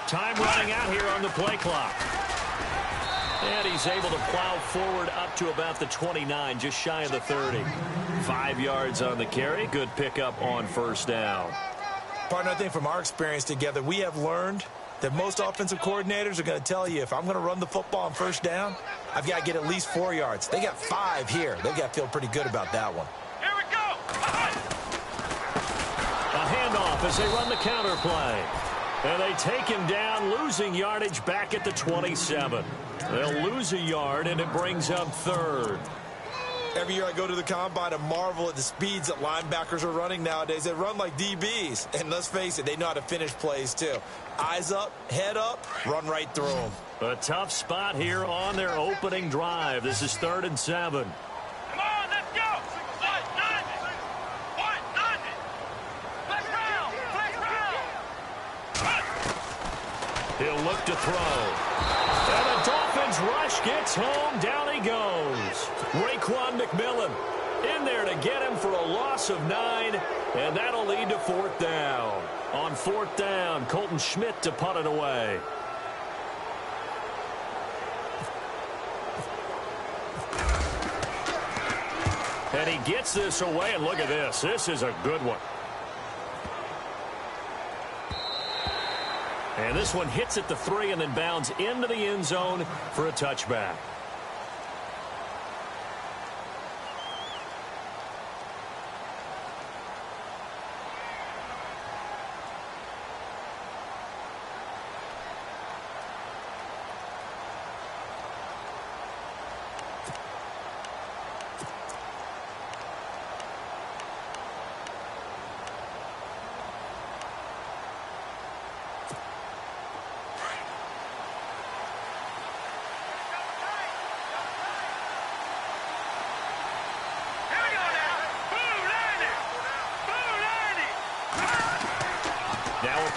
Time running out here on the play clock. And he's able to plow forward up to about the 29, just shy of the 30. 5 yards on the carry. Good pickup on first down. Partner, I think from our experience together, we have learned that most offensive coordinators are going to tell you, if I'm going to run the football on first down, I've got to get at least 4 yards. They got 5 here. They've got to feel pretty good about that one. Here we go. A handoff as they run the counter play. And they take him down, losing yardage back at the 27. They'll lose a yard, and it brings up third. Every year I go to the combine and marvel at the speeds that linebackers are running nowadays. They run like DBs. And let's face it, they know how to finish plays too. Eyes up, head up, run right through them. A tough spot here on their opening drive. This is 3rd and 7. Come on, let's go. He'll look to throw. And the Dolphins rush gets home. Down he goes. Raekwon McMillan in there to get him for a loss of 9. And that'll lead to 4th down. On 4th down, Colton Schmidt to punt it away. And he gets this away, and look at this. This is a good one. And this one hits at the 3 and then bounds into the end zone for a touchback.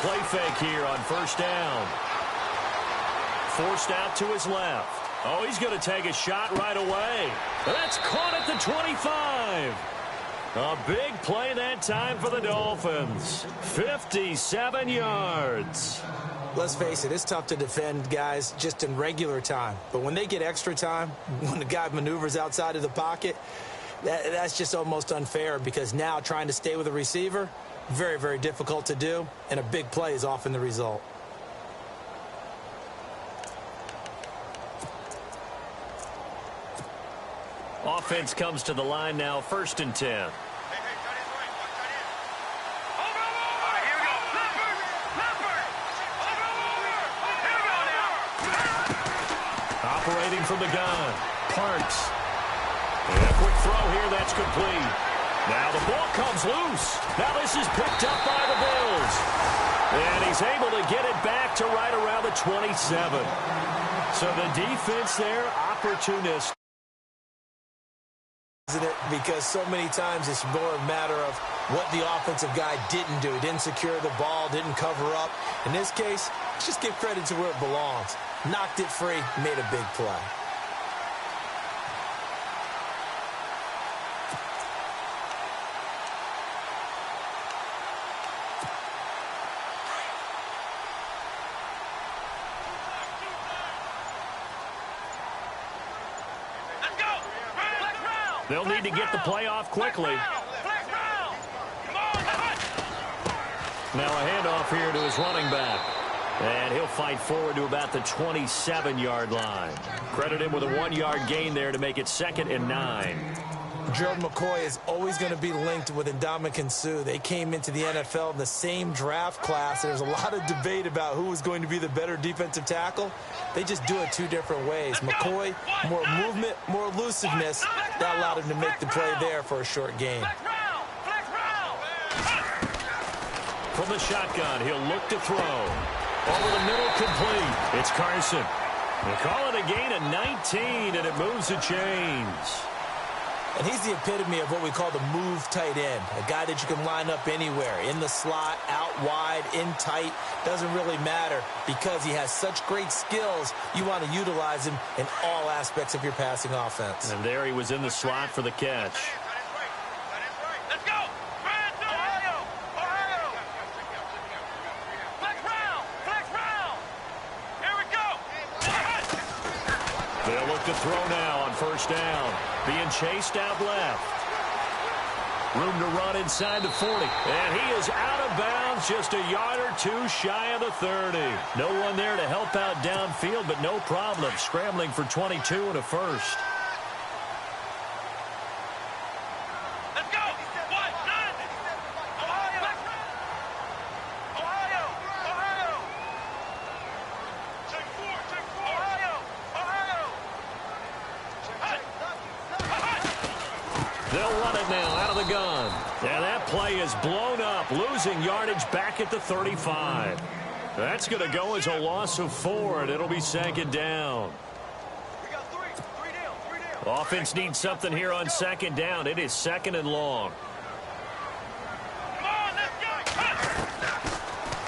Play fake here on first down. Forced out to his left. Oh, he's going to take a shot right away. That's caught at the 25. A big play that time for the Dolphins. 57 yards. Let's face it, it's tough to defend guys just in regular time. But when they get extra time, when the guy maneuvers outside of the pocket, that's just almost unfair, because now trying to stay with a receiver, very, very difficult to do, and a big play is often the result. Offense comes to the line now, 1st and 10. Operating from the gun, Parks. And a quick throw here, that's complete. Now the ball comes loose. Now this is picked up by the Bills. And he's able to get it back to right around the 27. So the defense there, opportunistic. Isn't it? Because so many times it's more a matter of what the offensive guy didn't do. He didn't secure the ball, didn't cover up. In this case, just give credit to where it belongs. Knocked it free, made a big play. They'll need to get the play off quickly. Now a handoff here to his running back. And he'll fight forward to about the 27-yard line. Credit him with a 1-yard gain there to make it 2nd and 9. Gerald McCoy is always going to be linked with Ndamukong Suh. They came into the NFL in the same draft class. There's a lot of debate about who was going to be the better defensive tackle. They just do it 2 different ways. McCoy, more movement, more elusiveness. That allowed him to make the play there for a short gain. From the shotgun, he'll look to throw. Over the middle, complete. It's Carson. They call it a gain of 19, and it moves the chains. And he's the epitome of what we call the move tight end. A guy that you can line up anywhere, in the slot, out wide, in tight. Doesn't really matter, because he has such great skills. You want to utilize him in all aspects of your passing offense. And there he was in the slot for the catch. Let's go! Ohio! Ohio! Flex round! Flex round! throw now on first down. Being chased out left. Room to run inside the 40. And he is out of bounds, just a yard or two shy of the 30. No one there to help out downfield, but no problem. Scrambling for 22 and a first. Let's go. What? None. Ohio. Ohio. Ohio. Check four. Ohio. They'll run it now out of the gun. And that play is blown up, losing yardage back at the 35. That's going to go as a loss of 4, and it'll be second down. We got three down. Offense needs something here on second down. It is second and long. Come on, let's go.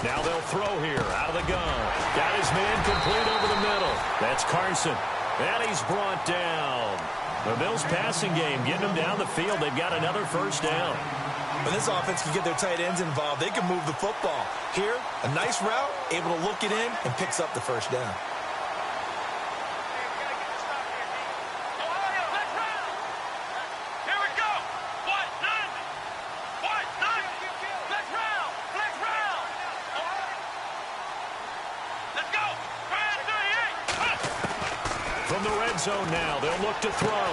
Now they'll throw here out of the gun. Got his man complete over the middle. That's Carson. And he's brought down. The Bills passing game getting them down the field. They've got another first down. When this offense can get their tight ends involved, they can move the football. Here, a nice route, able to look it in, and picks up the first down. Ohio, let's run. Here we go. What? None. Let's round. Let's go. Brand 38. From the red zone now, they'll look to throw.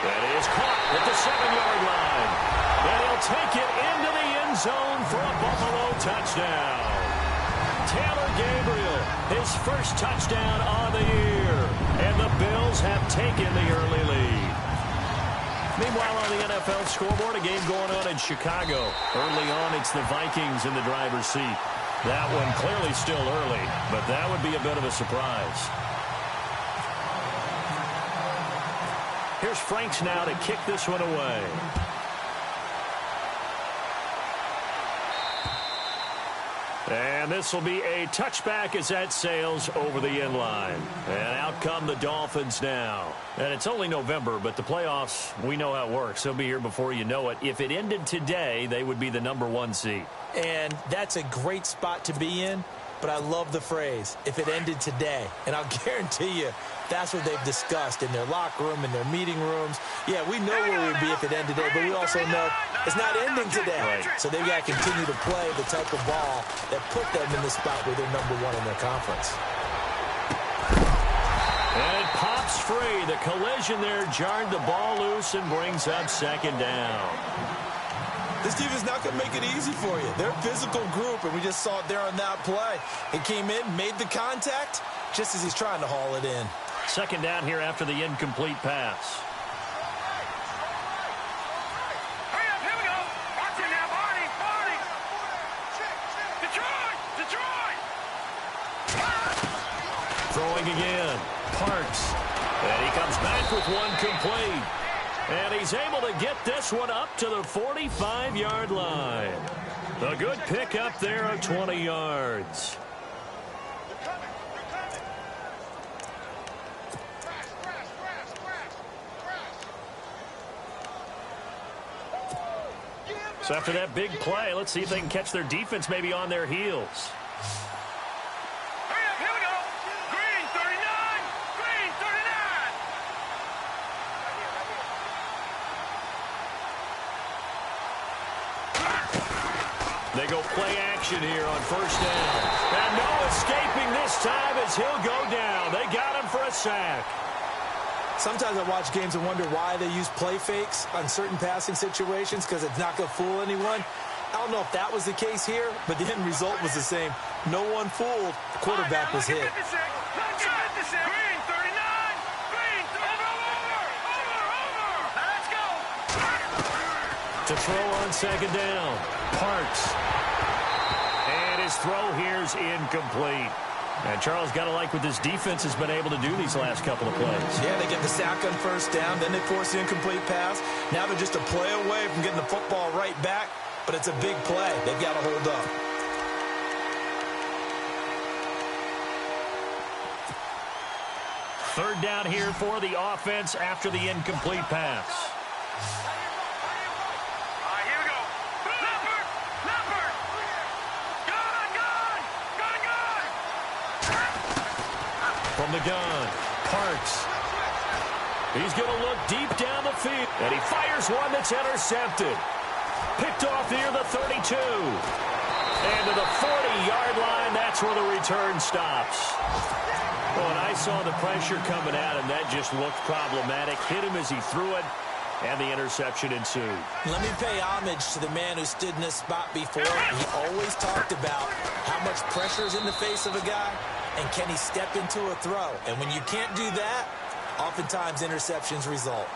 That is caught at the 7-yard line. And he'll take it into the end zone for a Buffalo touchdown. Taylor Gabriel, his first touchdown on the year. And the Bills have taken the early lead. Meanwhile, on the NFL scoreboard, a game going on in Chicago. Early on, it's the Vikings in the driver's seat. That one clearly still early, but that would be a bit of a surprise. Here's Franks now to kick this one away. And this will be a touchback as that sails over the end line. And out come the Dolphins now. And it's only November, but the playoffs, we know how it works. They'll be here before you know it. If it ended today, they would be the #1 seed. And that's a great spot to be in, but I love the phrase, if it ended today. And I'll guarantee you, that's what they've discussed in their locker room, in their meeting rooms. Yeah, we know where we'd be if it ended today, but we also know it's not ending today. Right. So they've got to continue to play the type of ball that put them in the spot where they're #1 in their conference. And it pops free. The collision there jarred the ball loose and brings up second down. This team is not going to make it easy for you. They're a physical group, and we just saw it there on that play. He came in, made the contact, just as he's trying to haul it in. Second down here after the incomplete pass. Hurry up, here we go. Watch it now, Barney. Detroit. Throwing again. Parks. And he comes back with one complete. And he's able to get this one up to the 45-yard line. A good pickup there of 20 yards. So after that big play, let's see if they can catch their defense maybe on their heels. Hurry up, here we go. Green 39. They go play action here on first down. And no escaping this time as he'll go down. They got him for a sack. Sometimes I watch games and wonder why they use play fakes on certain passing situations, because it's not going to fool anyone. I don't know if that was the case here, but the end result was the same. No one fooled. The quarterback was hit. Green 39. Green, over. Let's go. To throw on second down. Parks. And his throw here's incomplete. And Charles, got to like what this defense has been able to do these last couple of plays. Yeah, they get the sack on first down, then they force the incomplete pass. Now they're just a play away from getting the football right back, but it's a big play. They've got to hold up. Third down here for the offense after the incomplete pass. All right, here we go. Leopard. Gun. From the gun, Parks. He's going to look deep down the field. And he fires one that's intercepted. Picked off near the 32. And to the 40-yard line, that's where the return stops. Well, and I saw the pressure coming at him. That just looked problematic. Hit him as he threw it, and the interception ensued. Let me pay homage to the man who stood in this spot before. He always talked about how much pressure is in the face of a guy, and can he step into a throw. And when you can't do that, oftentimes interceptions result.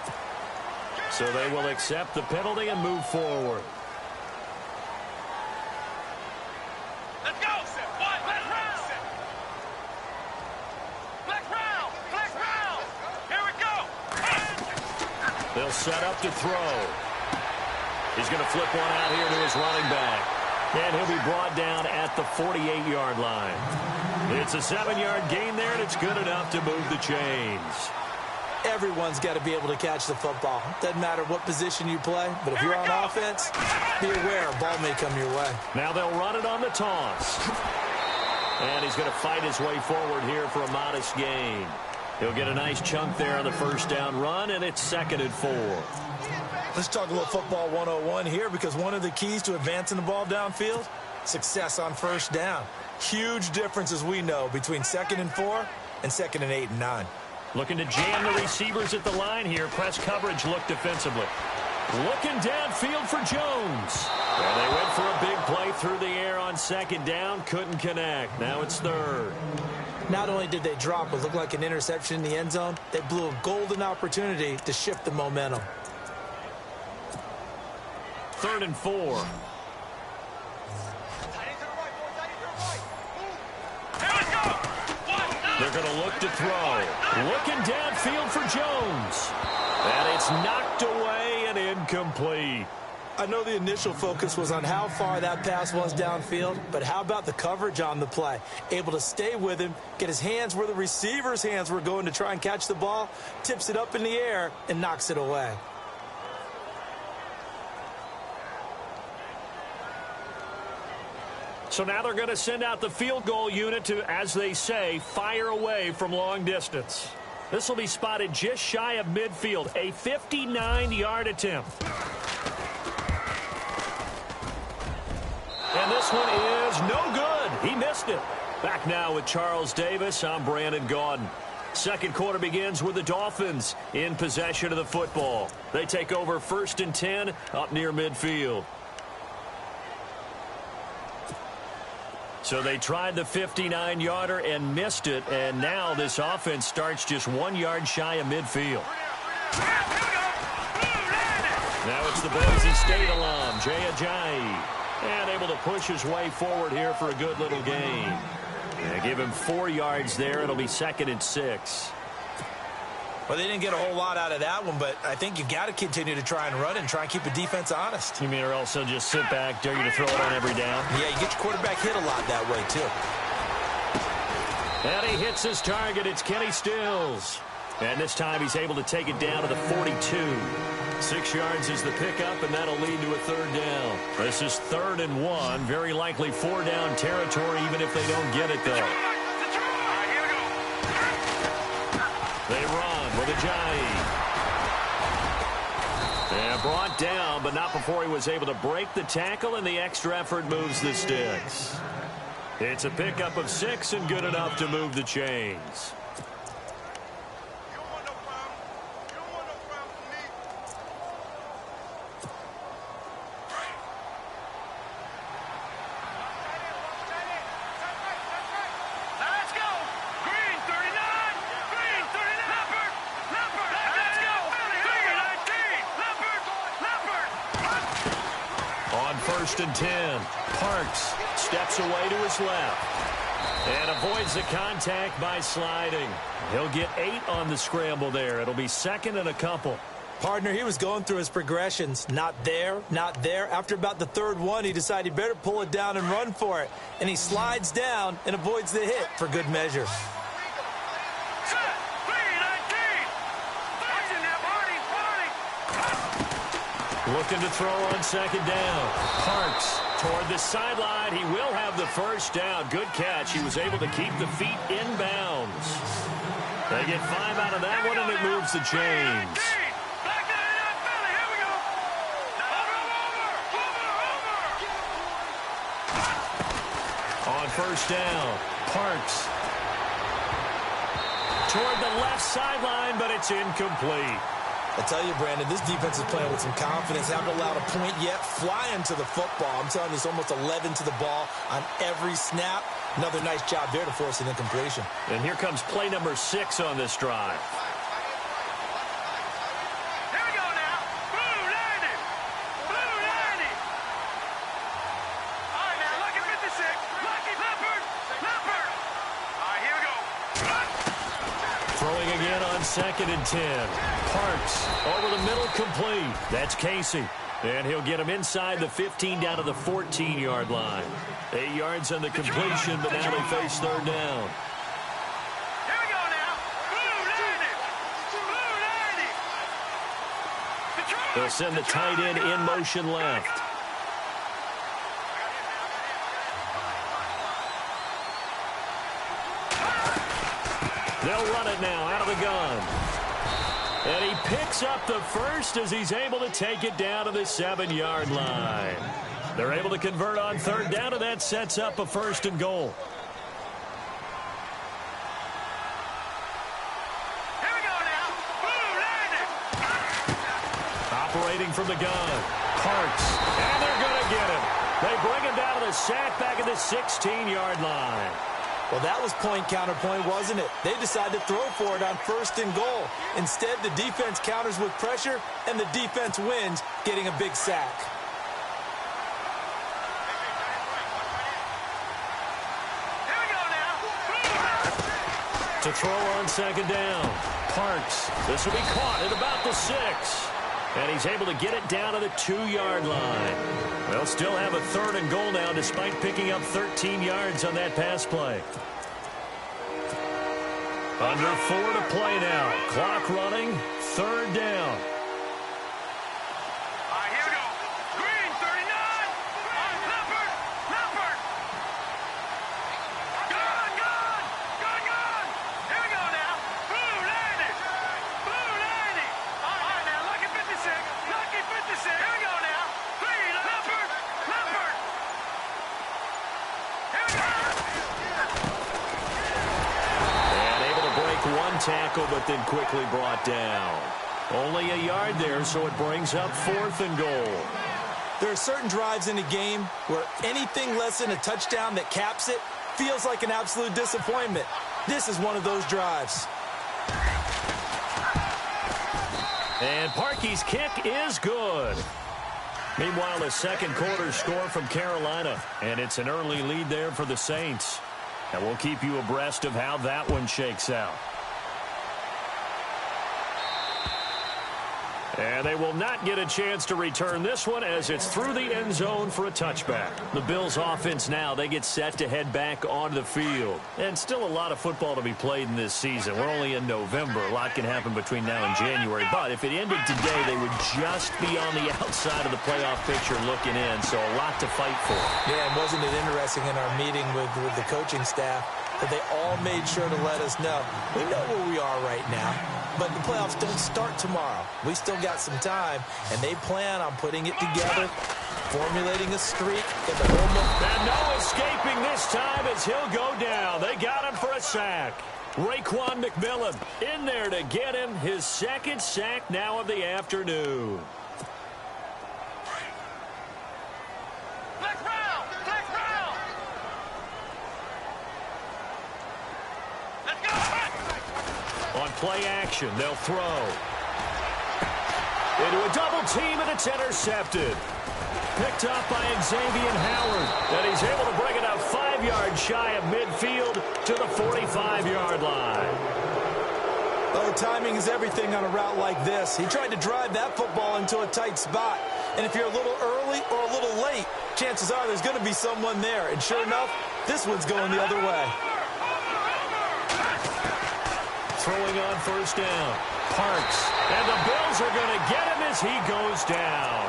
So they will accept the penalty and move forward. Let's go. Let's round. Let's round. Let's round. Here we go. They'll set up to throw. He's going to flip one out here to his running back. And he'll be brought down at the 48-yard line. It's a 7-yard gain there, and it's good enough to move the chains. Everyone's got to be able to catch the football. Doesn't matter what position you play, but if you're on offense, be aware a ball may come your way. Now they'll run it on the toss. And he's going to fight his way forward here for a modest gain. He'll get a nice chunk there on the first down run, and it's 2nd and 4. Let's talk a little football 101 here, because one of the keys to advancing the ball downfield, success on first down. Huge difference, as we know, between 2nd and 4 and 2nd and 8 and 9. Looking to jam the receivers at the line here. Press coverage look defensively. Looking downfield for Jones. And they went for a big play through the air on 2nd down. Couldn't connect. Now it's 3rd. Not only did they drop what looked like an interception in the end zone, they blew a golden opportunity to shift the momentum. 3rd and 4. They're going to look to throw. Looking downfield for Jones. And it's knocked away and incomplete. I know the initial focus was on how far that pass was downfield, but how about the coverage on the play? Able to stay with him, get his hands where the receiver's hands were going to try and catch the ball, tips it up in the air, and knocks it away. So now they're going to send out the field goal unit to, as they say, fire away from long distance. This will be spotted just shy of midfield, a 59-yard attempt. And this one is no good. He missed it. Back now with Charles Davis. I'm Brandon Gaudin. Second quarter begins with the Dolphins in possession of the football. They take over 1st and 10 up near midfield. So they tried the 59-yarder and missed it, and now this offense starts just 1 yard shy of midfield. Now it's the Boise State alum, Jay Ajayi, and able to push his way forward here for a good little gain. And give him 4 yards there. It'll be 2nd and 6. Well, they didn't get a whole lot out of that one, but I think you've got to continue to try and run and try and keep the defense honest. You mean or else they'll just sit back, dare you to throw it on every down? Yeah, you get your quarterback hit a lot that way, too. And he hits his target. It's Kenny Stills. And this time he's able to take it down to the 42. 6 yards is the pickup, and that'll lead to a 3rd down. This is 3rd and 1. Very likely 4-down territory, even if they don't get it, though. They run with Ajayi. And brought down, but not before he was able to break the tackle, and the extra effort moves the sticks. It's a pickup of 6 and good enough to move the chains. And 10. Parks steps away to his left and avoids the contact by sliding. He'll get 8 on the scramble there. It'll be 2nd and a couple. Partner, he was going through his progressions. Not there, not there. After about the 3rd one, he decided he better pull it down and run for it. And he slides down and avoids the hit for good measure. Looking to throw on 2nd down. Parks toward the sideline. He will have the 1st down. Good catch. He was able to keep the feet in bounds. They get 5 out of that one, and it moves the chains. On first down, Parks. Toward the left sideline, but it's incomplete. I tell you, Brandon, this defense is playing with some confidence. Haven't allowed a point yet. Flying to the football. I'm telling you, it's almost 11 to the ball on every snap. Another nice job there to force an incompletion. And here comes play number 6 on this drive. Here we go now. Blue 90. Blue 90. All right, now, lucky 56. Lucky Leopard. Leopard. All right, here we go. Throwing again on 2nd and 10. Parks over the middle, complete. That's Casey. And he'll get him inside the 15 down to the 14-yard line. 8 yards on the completion, but now they face 3rd down. Here we go now. Blue 90. Blue 90. They'll send the tight end in motion left. They'll run it now out of the gun. And he picks up the first as he's able to take it down to the 7-yard line. They're able to convert on 3rd down, and that sets up a 1st and goal. Here we go now. Blue 90. Operating from the gun. Parks. And they're going to get him. They bring him down to the sack back at the 16-yard line. Well, that was point counterpoint, wasn't it? They decided to throw for it on 1st and goal. Instead, the defense counters with pressure, and the defense wins, getting a big sack. Here we go now. To throw on 2nd down. Parks. This will be caught at about the 6. And he's able to get it down to the 2-yard line. They'll still have a 3rd and goal now despite picking up 13 yards on that pass play. Under 4 to play now. Clock running. 3rd down. All right, here we go. Green 39. Leopard. Leopard. Gun. Gun. Gun. Gun. Here we go now. Blue 90. Blue 90. All right, now, lucky 56. Lucky 56. Here we go now. Green. Leopard. Leopard. Here we go. And able to break one tackle, but then quickly brought down. Only a yard there, so it brings up 4th and goal. There are certain drives in a game where anything less than a touchdown that caps it feels like an absolute disappointment. This is one of those drives. And Parkey's kick is good. Meanwhile, a 2nd quarter score from Carolina, and it's an early lead there for the Saints. And we'll keep you abreast of how that one shakes out. And they will not get a chance to return this one as it's through the end zone for a touchback. The Bills offense now, they get set to head back onto the field. And still a lot of football to be played in this season. We're only in November. A lot can happen between now and January. But if it ended today, they would just be on the outside of the playoff picture looking in. So a lot to fight for. Yeah, and wasn't it interesting in our meeting with the coaching staff that they all made sure to let us know. We know where we are right now, but the playoffs don't start tomorrow. We still got some time, and they plan on putting it together, formulating a streak in the home of... And no escaping this time as he'll go down. They got him for a sack. Raekwon McMillan in there to get him his 2nd sack now of the afternoon. Flex round. Flex round. Let's go. On play action, they'll throw. Into a double team, and it's intercepted. Picked up by Xavier Howard. And he's able to bring it up 5 yards shy of midfield to the 45-yard line. Oh, timing is everything on a route like this. He tried to drive that football into a tight spot. And if you're a little early or a little late, chances are there's going to be someone there. And sure enough, this one's going the other way. Throwing on 1st down. Parks. And the Bills are going to get him as he goes down.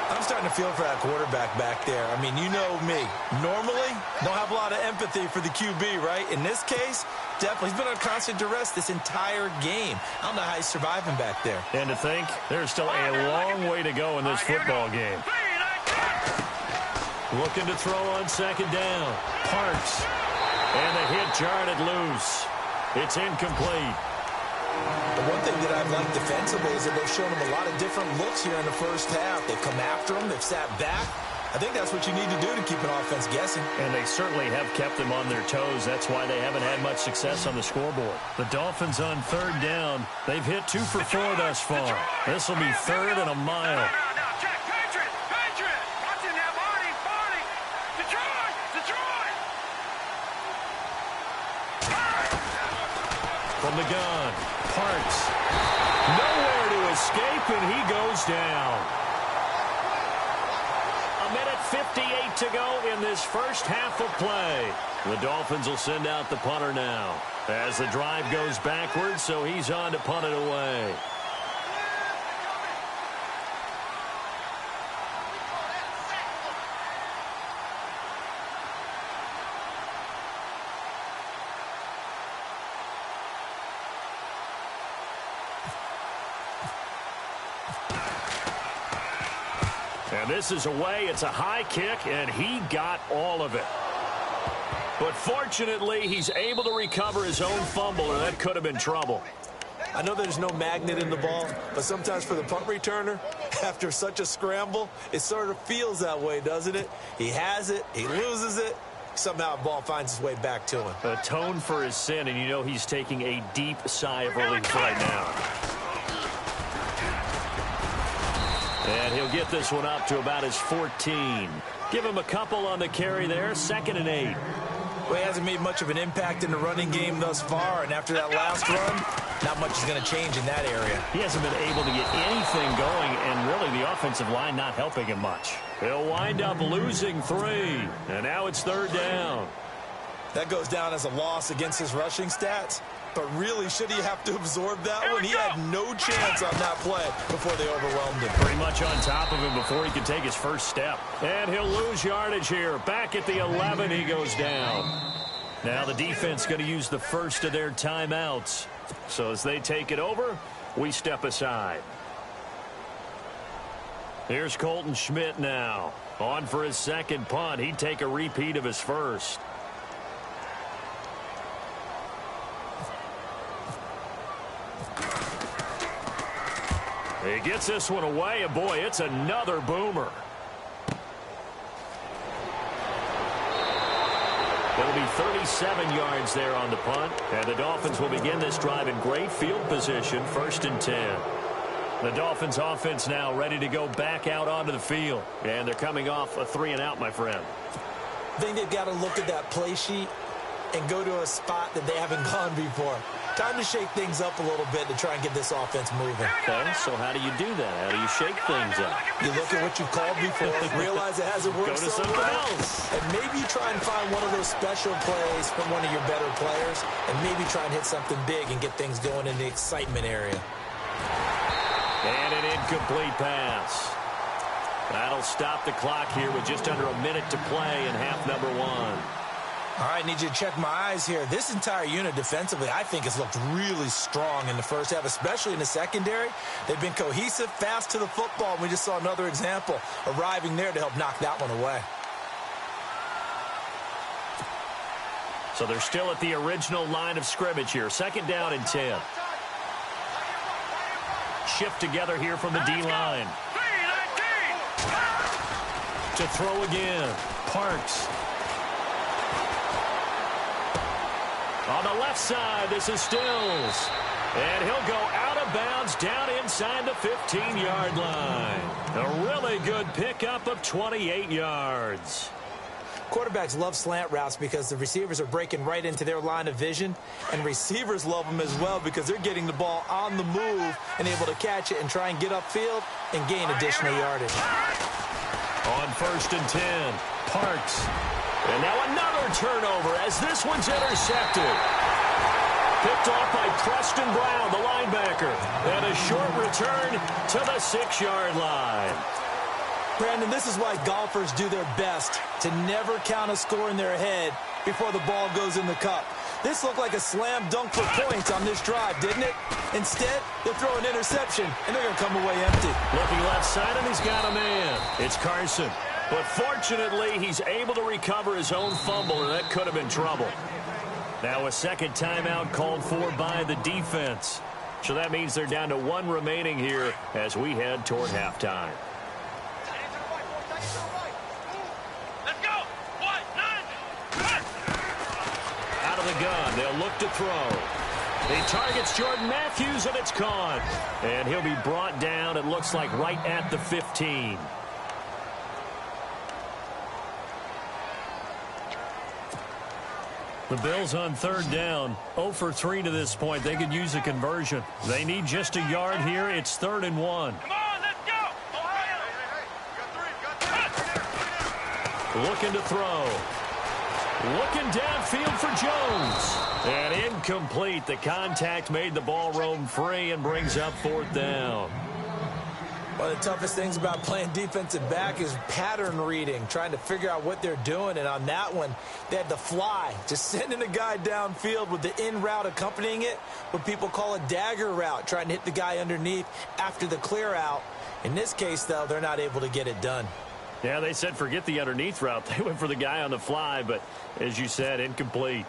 I'm starting to feel for that quarterback back there. I mean, you know me. Normally, don't have a lot of empathy for the QB, right? In this case, definitely. He's been on constant duress this entire game. I don't know how he's surviving back there. And to think, there's still a long way to go in this football game. Looking to throw on second down. Parks. And the hit jarred it loose. It's incomplete. The one thing that I've liked defensively is that they've shown him a lot of different looks here in the first half. They've come after him. They've sat back. I think that's what you need to do to keep an offense guessing. And they certainly have kept them on their toes. That's why they haven't had much success on the scoreboard. The Dolphins on third down. They've hit 2 for 4 thus far. This will be third and a mile. Check. Patriot. Watch him now. Barney. Detroit. From the gun, Parks. Nowhere to escape, and he goes down. 1:58 to go in this first half of play. The Dolphins will send out the punter now as the drive goes backwards, so he's on to punt it away. And this is away. It's a high kick, and he got all of it. But fortunately, he's able to recover his own fumble, or that could have been trouble. I know there's no magnet in the ball, but sometimes for the punt returner, after such a scramble, it sort of feels that way, doesn't it? He has it, he loses it, somehow the ball finds its way back to him. Atone for his sin, and you know he's taking a deep sigh of relief right now. And he'll get this one up to about his 14. Give him a couple on the carry there, 2nd and 8. Well, he hasn't made much of an impact in the running game thus far, and after that last run, not much is going to change in that area. He hasn't been able to get anything going, and really the offensive line not helping him much. He'll wind up losing 3, and now it's 3rd down. That goes down as a loss against his rushing stats, but really, should he have to absorb that one? He had no chance on that play before they overwhelmed him. Pretty much on top of him before he could take his first step. And he'll lose yardage here. Back at the 11, he goes down. Now the defense going to use the first of their timeouts. So as they take it over, we step aside. Here's Colton Schmidt now. On for his second punt. He'd take a repeat of his first. He gets this one away, and boy, it's another boomer. It'll be 37 yards there on the punt, and the Dolphins will begin this drive in great field position, 1st and 10. The Dolphins offense now ready to go back out onto the field, and they're coming off a 3-and-out, my friend. I think they've got to look at that play sheet and go to a spot that they haven't gone before. Time to shake things up a little bit to try and get this offense moving. Okay, so how do you do that? How do you shake things up? You look at what you called before, realize it hasn't worked Go to so something well, else. and maybe try and find one of those special plays from one of your better players, and maybe try and hit something big and get things going in the excitement area. And an incomplete pass. That'll stop the clock here with just under a minute to play in half number 1. All right, need you to check my eyes here. This entire unit defensively, I think, has looked really strong in the first half, especially in the secondary. They've been cohesive, fast to the football, and we just saw another example arriving there to help knock that one away. So they're still at the original line of scrimmage here. 2nd down and 10. Shift together here from the D-line. To throw again. Parks. On the left side, this is Stills. And he'll go out of bounds down inside the 15-yard line. A really good pickup of 28 yards. Quarterbacks love slant routes because the receivers are breaking right into their line of vision, and receivers love them as well because they're getting the ball on the move and able to catch it and try and get upfield and gain additional yardage. On 1st and 10, Parks. And now another turnover as this one's intercepted. Picked off by Preston Brown, the linebacker. And a short return to the 6-yard line. Brandon, this is why golfers do their best to never count a score in their head before the ball goes in the cup. This looked like a slam dunk for points on this drive, didn't it? Instead, they throw an interception, and they're going to come away empty. Looking left side, and he's got a man. It's Carson. But fortunately, he's able to recover his own fumble, and that could have been trouble. Now a second timeout called for by the defense. So that means they're down to one remaining here as we head toward halftime. Let's go. 1, 9. Out of the gun, they'll look to throw. He targets Jordan Matthews, and it's caught. And he'll be brought down, it looks like, right at the 15. The Bills on third down, 0 for 3 to this point. They could use a conversion. They need just a yard here. It's 3rd and 1. Come on, let's go. Looking to throw. Looking downfield for Jones. And incomplete. The contact made the ball roam free and brings up 4th down. One of the toughest things about playing defensive back is pattern reading, trying to figure out what they're doing. And on that one, they had to fly, just sending a guy downfield with the in route accompanying it, what people call a dagger route, trying to hit the guy underneath after the clear out. In this case, though, they're not able to get it done. Yeah, they said forget the underneath route. They went for the guy on the fly, but as you said, incomplete.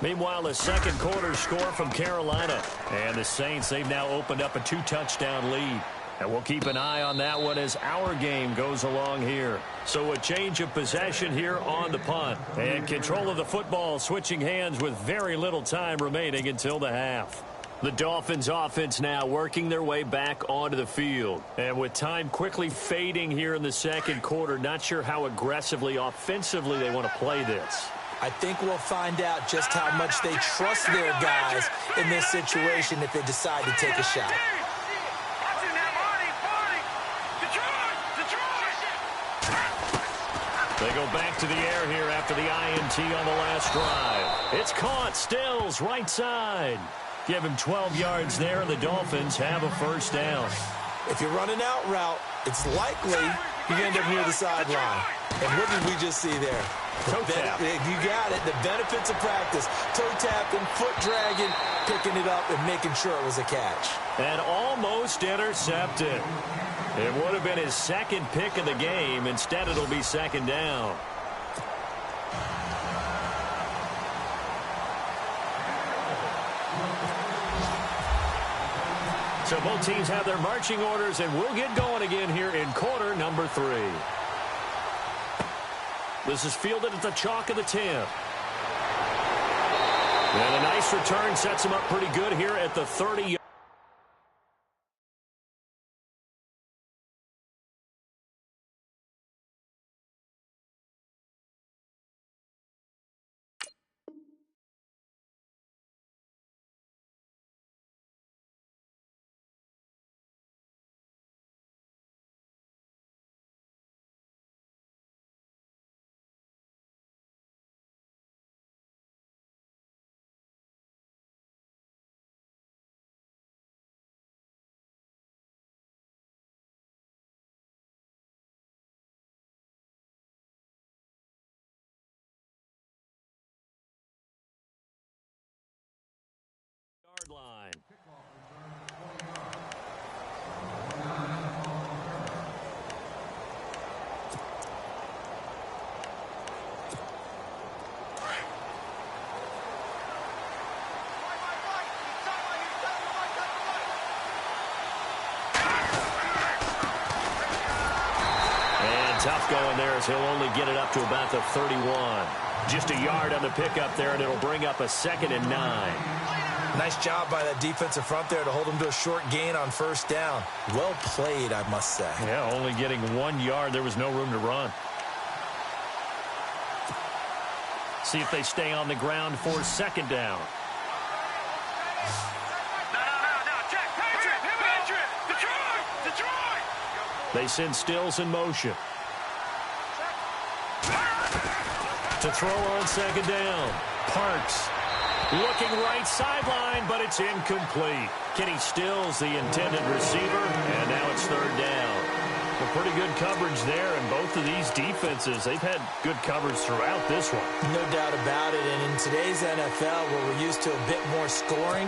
Meanwhile, the second quarter score from Carolina. And the Saints, they've now opened up a 2-touchdown lead. And we'll keep an eye on that one as our game goes along here. So a change of possession here on the punt. And control of the football switching hands with very little time remaining until the half. The Dolphins offense now working their way back onto the field. And with time quickly fading here in the second quarter, not sure how aggressively, offensively they want to play this. I think we'll find out just how much they trust their guys in this situation if they decide to take a shot. They go back to the air here after the INT on the last drive. It's caught. Stills right side. Give him 12 yards there, and the Dolphins have a first down. If you're running out route, it's likely you end up near the sideline. And what did we just see there? Toe tap. You got it. The benefits of practice. Toe tapping, foot dragging, picking it up, and making sure it was a catch. And almost intercepted. It would have been his second pick of the game. Instead, it'll be second down. So both teams have their marching orders, and we'll get going again here in quarter number 3. This is fielded at the chalk of the 10. And a nice return sets him up pretty good here at the 30. Line. And tough going there as he'll only get it up to about the 31. Just a yard on the pickup there, and it'll bring up a 2nd and 9. Nice job by that defensive front there to hold him to a short gain on first down. Well played, I must say. Yeah, only getting 1 yard. There was no room to run. See if they stay on the ground for second down. No, check. Patriot. Detroit. They send Stills in motion. To throw on second down. Parks. Looking right sideline, but it's incomplete. Kenny Stills, the intended receiver, and now it's 3rd down. The pretty good coverage there, and both of these defenses, they've had good coverage throughout this one. No doubt about it, and in today's NFL, where we're used to a bit more scoring,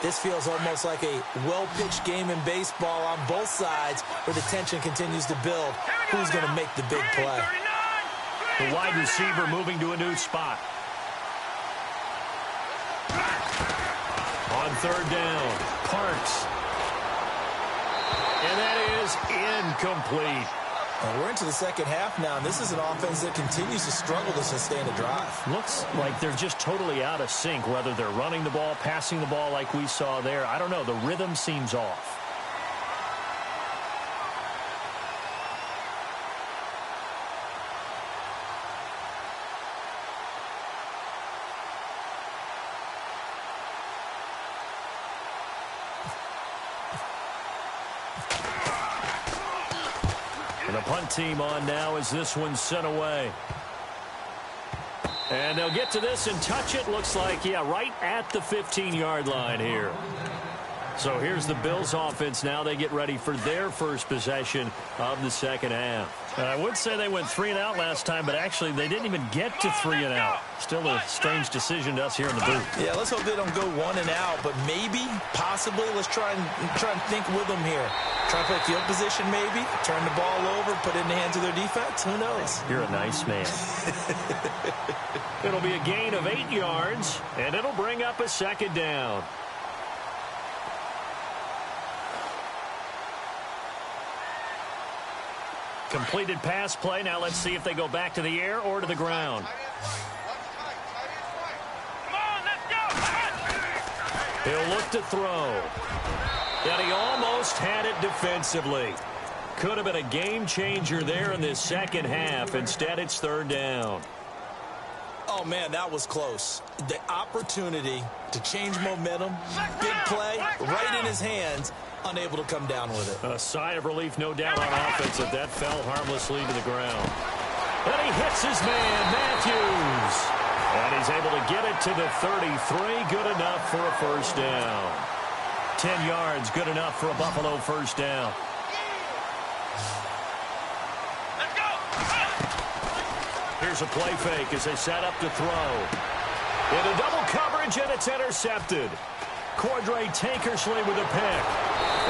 this feels almost like a well-pitched game in baseball on both sides where the tension continues to build. Who's going to make the big play? The wide receiver moving to a new spot. On third down, Parks. And that is incomplete. We're into the second half now, and this is an offense that continues to struggle to sustain a drive. Looks like they're just totally out of sync, whether they're running the ball, passing the ball like we saw there. I don't know. The rhythm seems off. And the punt team on now as this one's sent away. And they'll get to this and touch it. Looks like, yeah, right at the 15-yard line here. So here's the Bills offense now. They get ready for their first possession of the second half. And I would say they went 3-and-out last time, but actually they didn't even get to 3-and-out. Still a strange decision to us here in the booth. Yeah, let's hope they don't go 1-and-out, but maybe, possibly, let's try and think with them here. Try and play field position maybe, turn the ball over, put it in the hands of their defense. Who knows? You're a nice man. It'll be a gain of 8 yards, and it'll bring up a second down. Completed pass play. Now let's see if they go back to the air or to the ground. Come on, let's go. He'll look to throw. And he almost had it defensively. Could have been a game changer there in this second half. Instead, it's third down. Oh, man, that was close. The opportunity to change momentum, big play, right in his hands, unable to come down with it. A sigh of relief, no doubt, on offense, if that fell harmlessly to the ground. And he hits his man, Matthews. And he's able to get it to the 33. Good enough for a first down. 10 yards, good enough for a Buffalo first down. Let's go. Here's a play fake as they set up to throw. Into double coverage, and it's intercepted. Cordray Tankersley with a pick.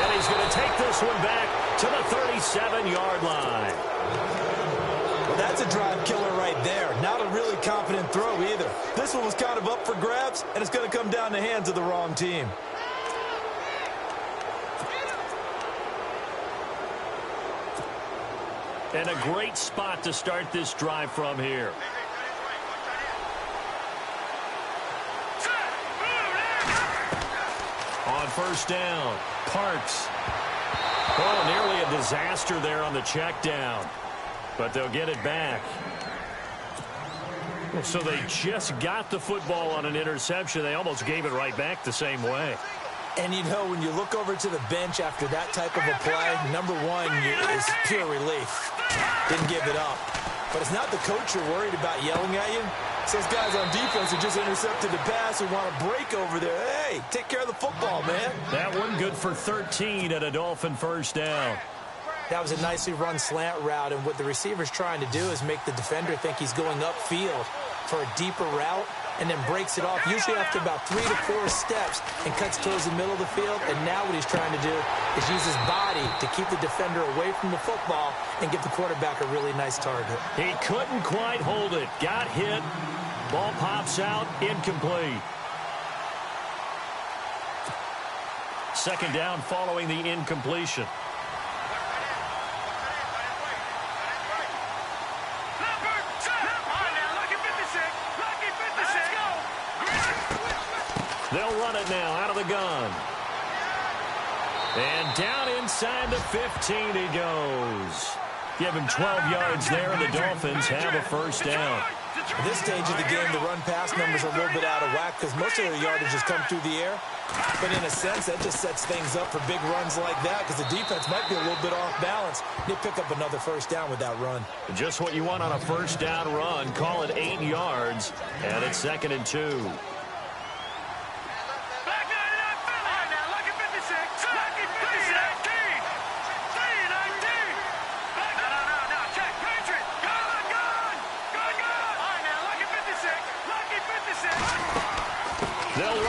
And he's going to take this one back to the 37-yard line. Well, that's a drive killer right there. Not a really confident throw either. This one was kind of up for grabs, and it's going to come down the hands of the wrong team. And a great spot to start this drive from here. On first down, Parks. Oh, nearly a disaster there on the check down. But they'll get it back. So they just got the football on an interception. They almost gave it right back the same way. And, you know, when you look over to the bench after that type of a play, number one is pure relief. Didn't give it up. But it's not the coach you're worried about yelling at you. It's those guys on defense who just intercepted the pass who want to break over there. Hey, take care of the football, man. That one good for 13 at a Dolphin first down. That was a nicely run slant route, and what the receiver's trying to do is make the defender think he's going upfield for a deeper route, and then breaks it off, usually after about 3 to 4 steps, and cuts towards the middle of the field. And now what he's trying to do is use his body to keep the defender away from the football and give the quarterback a really nice target. He couldn't quite hold it. Got hit. Ball pops out. Incomplete. Second down following the incompletion. They'll run it now out of the gun. And down inside the 15 he goes. Give him 12 yards there, and the Dolphins have a first down. At this stage of the game, the run-pass numbers are a little bit out of whack because most of their yardage has come through the air. But in a sense, that just sets things up for big runs like that because the defense might be a little bit off balance. They pick up another first down with that run. Just what you want on a first down run. Call it 8 yards, and it's 2nd and 2.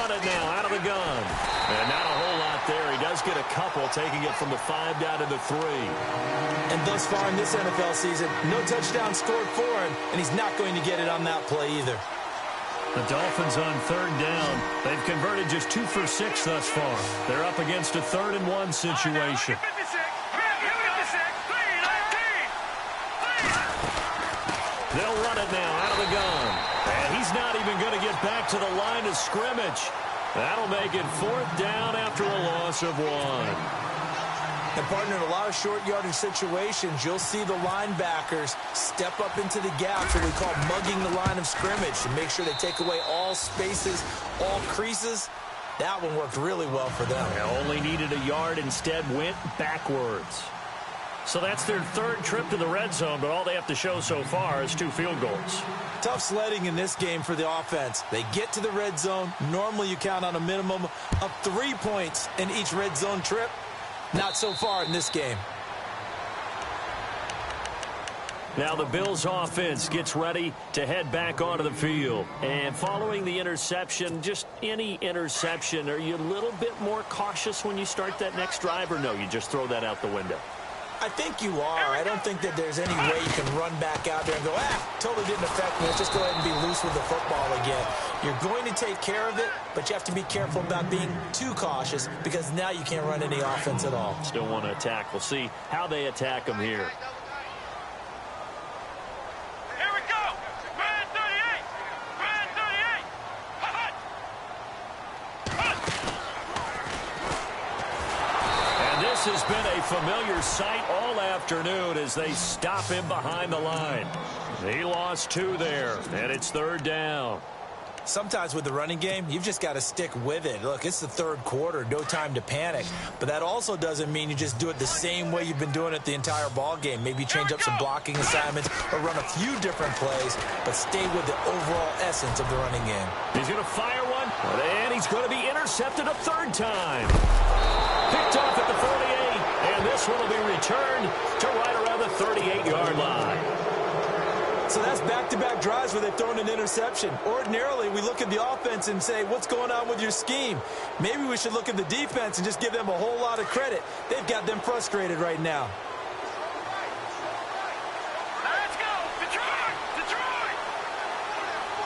run it now out of the gun. And not a whole lot there. He does get a couple, taking it from the 5 down to the 3. And thus far in this NFL season, no touchdown scored for him, and he's not going to get it on that play either. The Dolphins on 3rd down. They've converted just 2 for 6 thus far. They're up against a 3rd and 1 situation. They'll run it now out of the gun. And he's not even going to get back to the line of scrimmage. That'll make it 4th down after a loss of 1. And, partner, in a lot of short yardage situations, you'll see the linebackers step up into the gaps, what we call mugging the line of scrimmage, to make sure they take away all spaces, all creases. That one worked really well for them. They only needed a yard, instead went backwards. So that's their 3rd trip to the red zone, but all they have to show so far is 2 field goals. Tough sledding in this game for the offense. They get to the red zone. Normally you count on a minimum of 3 points in each red zone trip. Not so far in this game. Now the Bills offense gets ready to head back onto the field. And following the interception, just any interception, are you a little bit more cautious when you start that next drive, or no, you just throw that out the window? I think you are. I don't think that there's any way you can run back out there and go, totally didn't affect me. Let's just go ahead and be loose with the football again. You're going to take care of it, but you have to be careful about being too cautious, because now you can't run any offense at all. Still want to attack. We'll see how they attack them here. Here we go. Red 38. Red 38. Hut. And this has been a familiar sight all afternoon as they stop him behind the line. He lost 2 there, and it's 3rd down. Sometimes with the running game, you've just got to stick with it. Look, it's the 3rd quarter, no time to panic. But that also doesn't mean you just do it the same way you've been doing it the entire ball game. Maybe change up some blocking assignments or run a few different plays, but stay with the overall essence of the running game. He's going to fire one, and he's going to be intercepted a 3rd time. Picked off at the 48, and this one will be returned to right around the 38-yard line. So that's back-to-back drives where they've thrown an interception. Ordinarily, we look at the offense and say, what's going on with your scheme? Maybe we should look at the defense and just give them a whole lot of credit. They've got them frustrated right now. Let's go. Detroit. Detroit.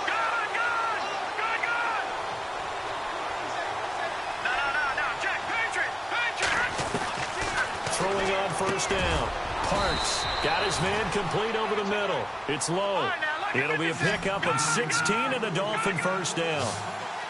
Good, good. Good, good. No. Check. Patriot. Throwing on 1st down. Parks got his man complete over the middle. It's low. It'll be a pickup of 16 and a Dolphin 1st down.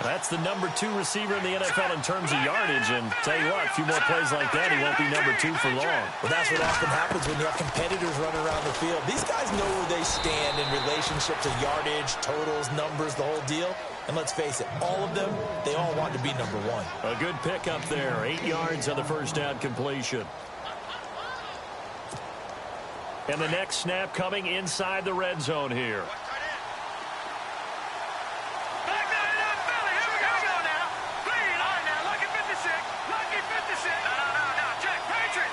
That's the number 2 receiver in the NFL in terms of yardage. And tell you what, a few more plays like that, he won't be number 2 for long. Well, that's what often happens when you have competitors running around the field. These guys know where they stand in relationship to yardage, totals, numbers, the whole deal. And let's face it, all of them, they all want to be number 1. A good pickup there. 8 yards on the 1st down completion. And the next snap coming inside the red zone here. Back down in that belly. Here we go now. Please. All right, now. Lucky 56. Lucky 56. No. Check. Patriot.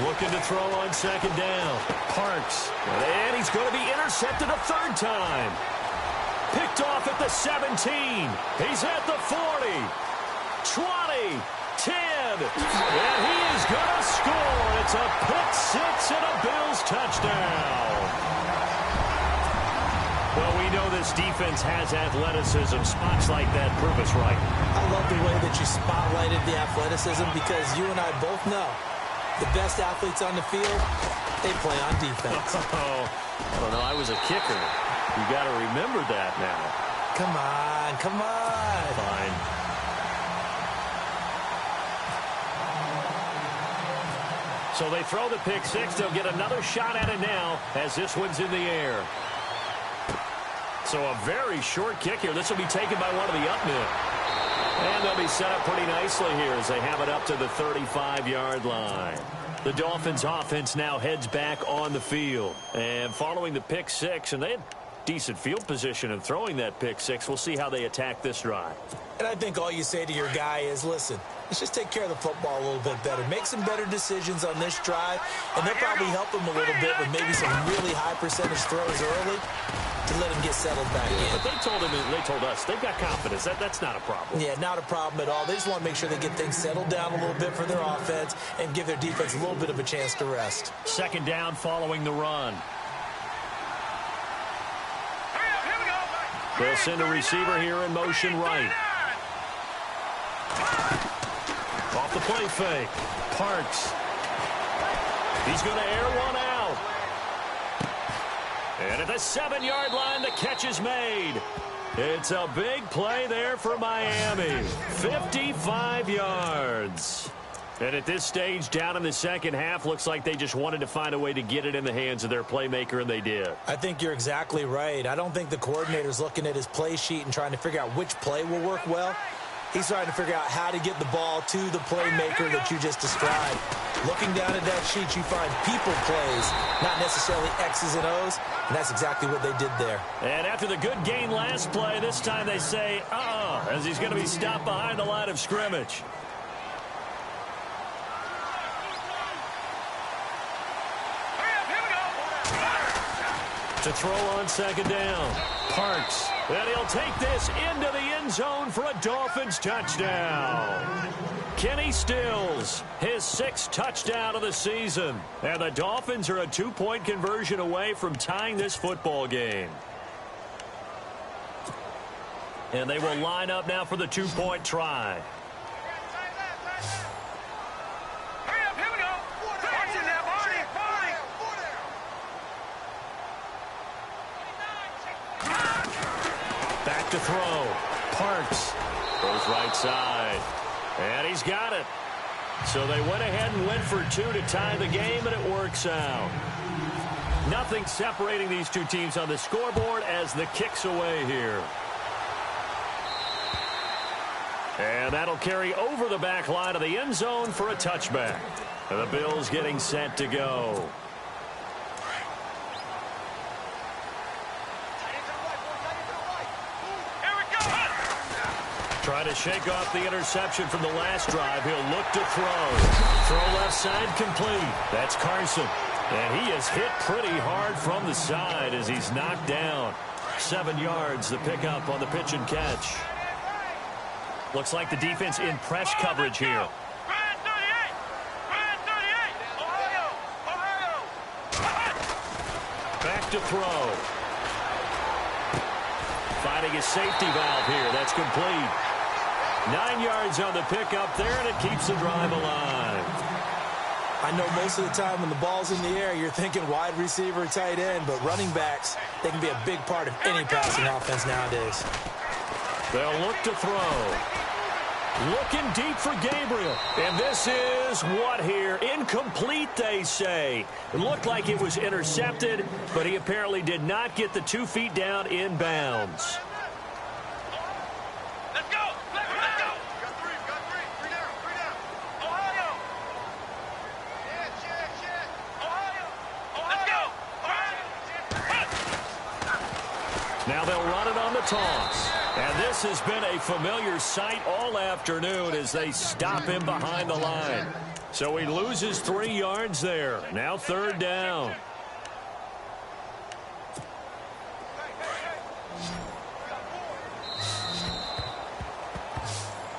Looking to throw on 2nd down. Parks. And he's going to be intercepted a 3rd time. Picked off at the 17. He's at the 40. 20. 10, and he is going to score. It's a pick-6 and a Bills touchdown. Well, we know this defense has athleticism. Spots like that prove us right. I love the way that you spotlighted the athleticism, because you and I both know the best athletes on the field, they play on defense. Oh, I don't know. I was a kicker. You got to remember that now. Come on. Fine. So they throw the pick-6. They'll get another shot at it now as this one's in the air. So a very short kick here. This will be taken by one of the up men. And they'll be set up pretty nicely here as they have it up to the 35-yard line. The Dolphins offense now heads back on the field. And following the pick-6, and they had decent field position in throwing that pick-6. We'll see how they attack this drive. And I think all you say to your guy is, listen, Let's just take care of the football a little bit better. Make some better decisions on this drive, and they'll probably help them a little bit with maybe some really high percentage throws early to let him get settled back in. But they told us they've got confidence. That's not a problem. Yeah, not a problem at all. They just want to make sure they get things settled down a little bit for their offense and give their defense a little bit of a chance to rest. Second down following the run. They'll send a receiver here in motion right. Off the play fake. Parks. He's going to air one out. And at the 7-yard line, the catch is made. It's a big play there for Miami. 55 yards. And at this stage, down in the second half, looks like they just wanted to find a way to get it in the hands of their playmaker, and they did. I think you're exactly right. I don't think the coordinator's looking at his play sheet and trying to figure out which play will work well. He's trying to figure out how to get the ball to the playmaker that you just described. Looking down at that sheet, you find people plays, not necessarily X's and O's, and that's exactly what they did there. And after the good gain last play, this time they say, as he's going to be stopped behind the line of scrimmage. To throw on second down. Parks. And he'll take this into the end zone for a Dolphins touchdown. Kenny Stills, his 6th touchdown of the season. And the Dolphins are a 2-point conversion away from tying this football game. And they will line up now for the 2-point try. Back to throw. Parks goes right side. And he's got it. So they went ahead and went for 2 to tie the game, and it works out. Nothing separating these two teams on the scoreboard as the kick's away here. And that'll carry over the back line of the end zone for a touchback. And the Bills getting set to go. Trying to shake off the interception from the last drive. He'll look to throw. Throw left side complete. That's Carson. And he is hit pretty hard from the side as he's knocked down. 7 yards, the pickup on the pitch and catch. Looks like the defense in press coverage here. Back to throw. Finding a safety valve here. That's complete. 9 yards on the pickup there, and it keeps the drive alive. I know most of the time when the ball's in the air, you're thinking wide receiver, tight end, but running backs, they can be a big part of any passing offense nowadays. They'll look to throw. Looking deep for Gabriel. And this is what here? Incomplete, they say. It looked like it was intercepted, but he apparently did not get the 2 feet down in bounds. Let's go! Let's go! Got three. Three down. Ohio! Shit. Ohio! Let's go! Now they'll run it on the toss. And this has been a familiar sight all afternoon as they stop him behind the line. So he loses 3 yards there. Now 3rd down.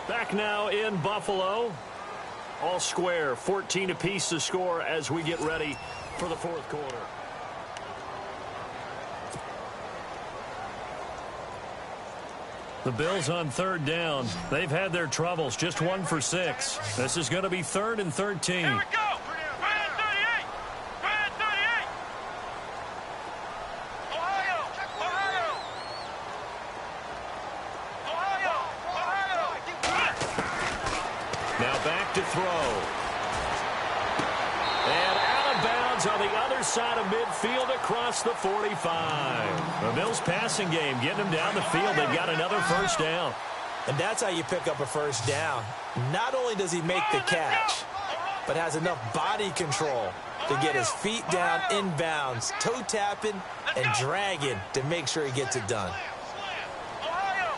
Back now in Buffalo. All square, 14 apiece to score as we get ready for the 4th quarter. The Bills on 3rd down. They've had their troubles. Just 1 for 6. This is going to be 3rd and 13. Here we go! Brand 38! Ohio! Now back to throw. And out of bounds on the other side of midfield across the 45. The Bills passing game getting them down the field. They've got another 1st down. And that's how you pick up a 1st down. Not only does he make the catch, but has enough body control to get his feet down in bounds, toe tapping and dragging to make sure he gets it done. Ohio!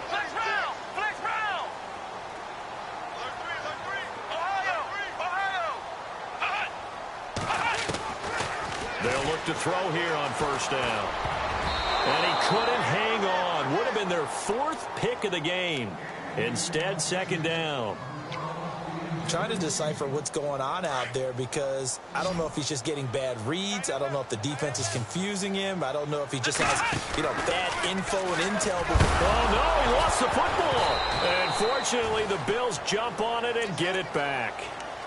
Flex round! They'll look to throw here on first down. And he couldn't hang on. Would have been their 4th pick of the game. Instead, second down. Trying to decipher what's going on out there because I don't know if he's just getting bad reads. I don't know if the defense is confusing him. I don't know if he just has, bad info and intel. Oh, no, he lost the football. And fortunately, the Bills jump on it and get it back.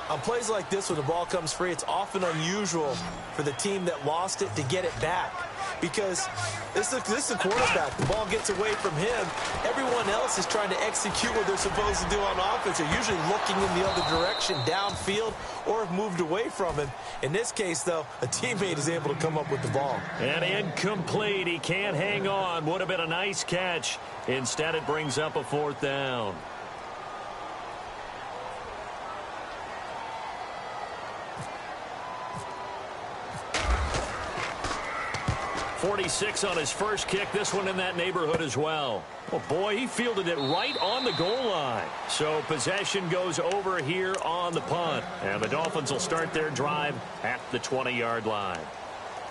On plays like this, when the ball comes free, it's often unusual for the team that lost it to get it back. Because this is a quarterback. The ball gets away from him. Everyone else is trying to execute what they're supposed to do on offense. They're usually looking in the other direction, downfield, or have moved away from him. In this case, though, a teammate is able to come up with the ball. And incomplete. He can't hang on. Would have been a nice catch. Instead, it brings up a 4th down. .46 on his first kick. This one in that neighborhood as well. Oh, boy, he fielded it right on the goal line. So possession goes over here on the punt. And the Dolphins will start their drive at the 20-yard line.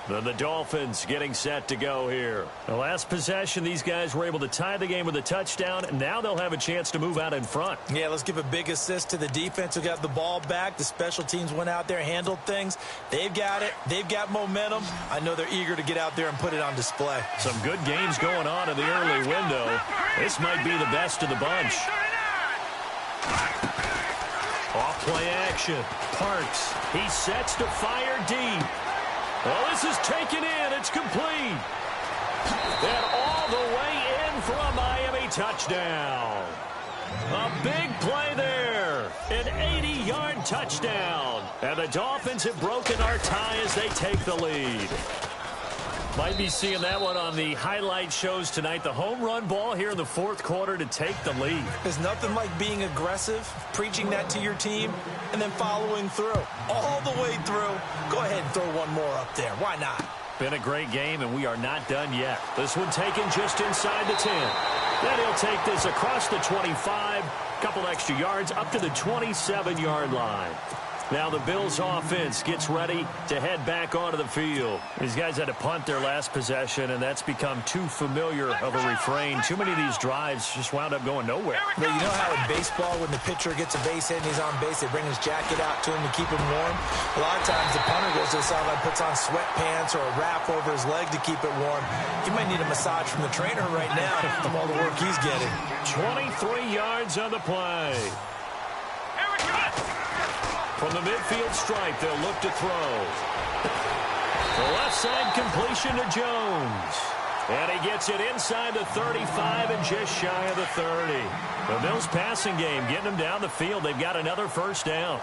Then the Dolphins getting set to go here. The last possession, these guys were able to tie the game with a touchdown, and now they'll have a chance to move out in front. Yeah, let's give a big assist to the defense who got the ball back. The special teams went out there, handled things. They've got it. They've got momentum. I know they're eager to get out there and put it on display. Some good games going on in the early window. This might be the best of the bunch. Off play action. Parks. He sets to fire deep. Well, this is taken in. It's complete. And all the way in for a Miami touchdown. A big play there. An 80-yard touchdown. And the Dolphins have broken our tie as they take the lead. Might be seeing that one on the highlight shows tonight. The home run ball here in the 4th quarter to take the lead. There's nothing like being aggressive, preaching that to your team, and then following through. All the way through. Go ahead and throw one more up there. Why not? Been a great game, and we are not done yet. This one taken just inside the 10. Then he'll take this across the 25, couple extra yards up to the 27-yard line. Now the Bills offense gets ready to head back onto the field. These guys had to punt their last possession, and that's become too familiar of a refrain. Too many of these drives just wound up going nowhere. But you know how in baseball, when the pitcher gets a base hit and he's on base, they bring his jacket out to him to keep him warm? A lot of times the punter goes to the sideline, puts on sweatpants or a wrap over his leg to keep it warm. He might need a massage from the trainer right now from all the work he's getting. 23 yards on the play. From the midfield stripe, they'll look to throw. The left side completion to Jones. And he gets it inside the 35 and just shy of the 30. The Bills passing game getting them down the field. They've got another first down.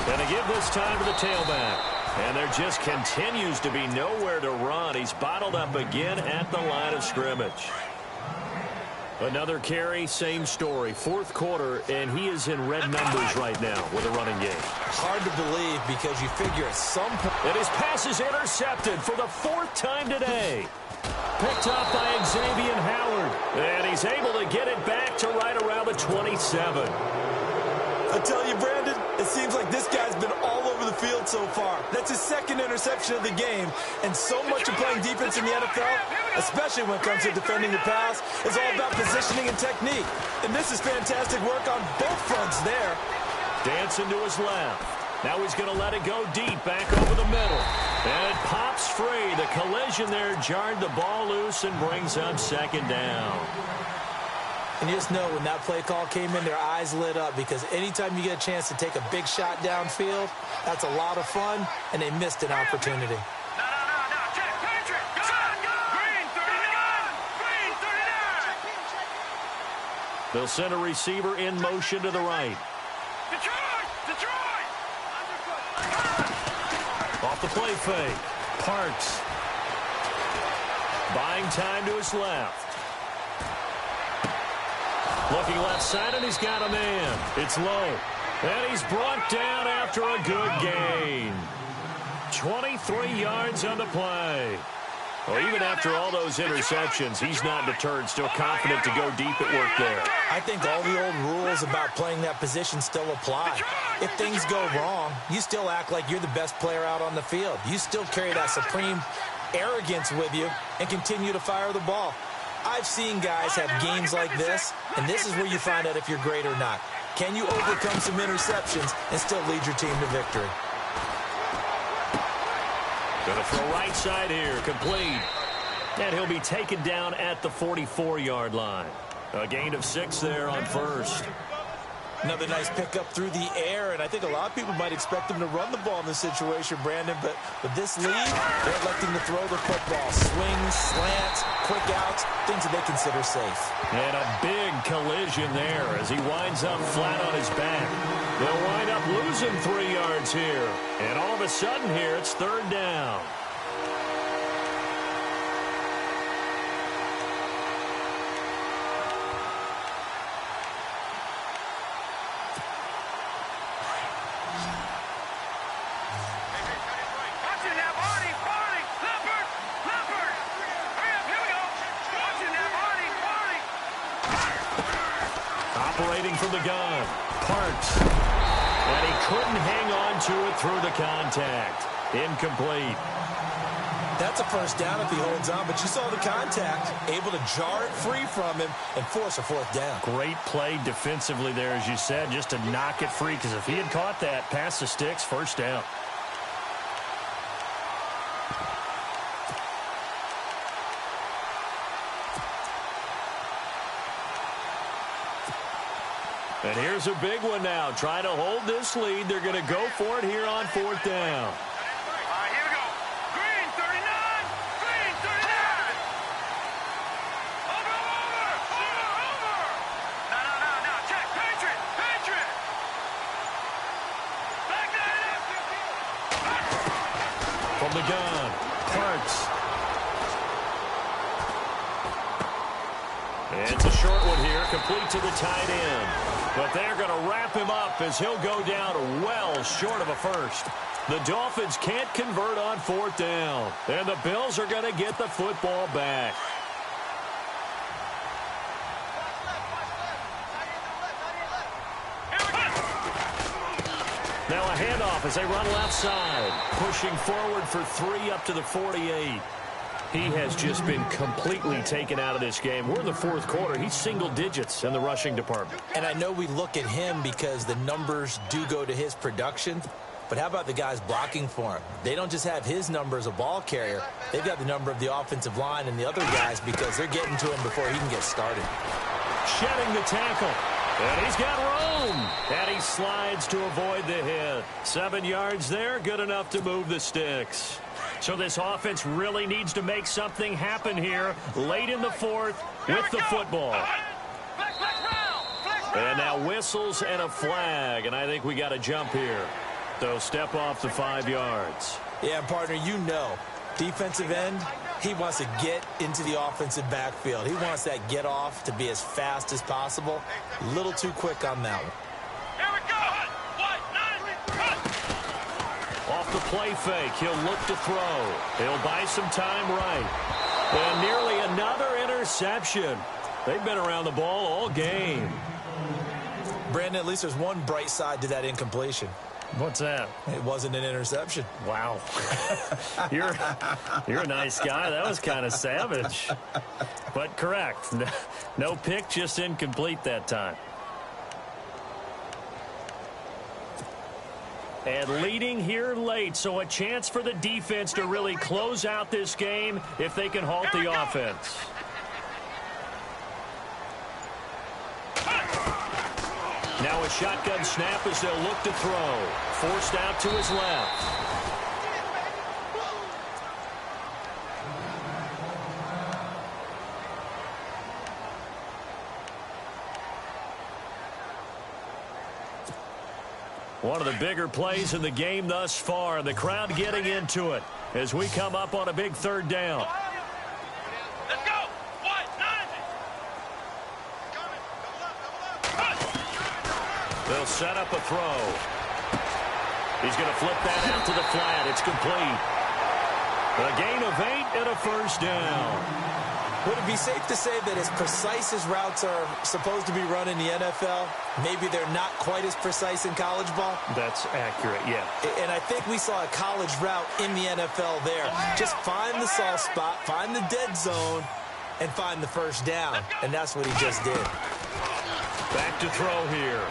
And they give this time to the tailback. And there just continues to be nowhere to run. He's bottled up again at the line of scrimmage. Another carry, same story. 4th quarter, and he is in red numbers right now with a running game. Hard to believe because you figure at some point. And his pass is intercepted for the 4th time today. Picked up by Xavier Howard. And he's able to get it back to right around the 27. I tell you, Brandon, it seems like this guy's been all over the field so far. That's his 2nd interception of the game. And so much of playing defense in the NFL, especially when it comes to defending the pass, is all about positioning and technique. And this is fantastic work on both fronts there. Dancing to his left. Now he's going to let it go deep back over the middle. And it pops free. The collision there jarred the ball loose and brings up second down. And you just know when that play call came in, their eyes lit up because anytime you get a chance to take a big shot downfield, that's a lot of fun, and they missed an opportunity. They'll send a receiver in motion to the right. Detroit! Off the play fake. Parks. Buying time to his left. Looking left side, and he's got a man. It's low. And he's brought down after a good gain. 23 yards on the play. Well, even after all those interceptions, he's not deterred, still confident to go deep at work there. I think all the old rules about playing that position still apply. If things go wrong, you still act like you're the best player out on the field. You still carry that supreme arrogance with you and continue to fire the ball. I've seen guys have games like this, and this is where you find out if you're great or not. Can you overcome some interceptions and still lead your team to victory? Going to throw right side here, complete. And he'll be taken down at the 44-yard line. A gain of 6 there on first. Another nice pickup through the air, and I think a lot of people might expect him to run the ball in this situation, Brandon, but with this lead, they're electing to throw the football. Swings, slants, quick outs, things that they consider safe. And a big collision there as he winds up flat on his back. They'll wind up losing 3 yards here. And all of a sudden here, it's 3rd down. Operating from the gun, Parks. And he couldn't hang on to it through the contact. Incomplete. That's a first down if he holds on, but you saw the contact, able to jar it free from him and force a 4th down. Great play defensively there, as you said, just to knock it free, because if he had caught that, past the sticks, 1st down. And here's a big one now. Trying to hold this lead. They're going to go for it here on 4th down. Here we go. Green 39. Green 39. Over. No. Check. Patriot. Back that up. From the gun, Parks. And it's a short one here, complete to the tight end. But they're going to wrap him up as he'll go down well short of a first. The Dolphins can't convert on 4th down. And the Bills are going to get the football back. Now a handoff as they run left side. Pushing forward for 3 up to the 48. He has just been completely taken out of this game. We're in the 4th quarter. He's single digits in the rushing department. And I know we look at him because the numbers do go to his production, but how about the guys blocking for him? They don't just have his number as a ball carrier. They've got the number of the offensive line and the other guys because they're getting to him before he can get started. Shedding the tackle. And he's got room. And he slides to avoid the hit. 7 yards there, good enough to move the sticks. So this offense really needs to make something happen here late in the 4th with the football. And now whistles and a flag, and I think we got a jump here. So step off the 5 yards. Yeah, partner, you know, defensive end, he wants to get into the offensive backfield. He wants that get off to be as fast as possible. A little too quick on that one. Here we go. Off the play fake, he'll look to throw. He'll buy some time right. And nearly another interception. They've been around the ball all game. Brandon, at least there's one bright side to that incompletion. What's that? It wasn't an interception. Wow. You're a nice guy. That was kind of savage. But correct. No pick, just incomplete that time. And leading here late, so a chance for the defense to really close out this game if they can halt the offense. Now a shotgun snap as they'll look to throw. Forced out to his left. One of the bigger plays in the game thus far. The crowd getting into it as we come up on a big 3rd down. Let's go. They'll set up a throw. He's going to flip that out to the flat. It's complete. A gain of 8 and a first down. Would it be safe to say that as precise as routes are supposed to be run in the NFL, maybe they're not quite as precise in college ball? That's accurate, yeah. And I think we saw a college route in the NFL there. Just find the soft spot, find the dead zone, and find the first down. And that's what he just did. Back to throw here.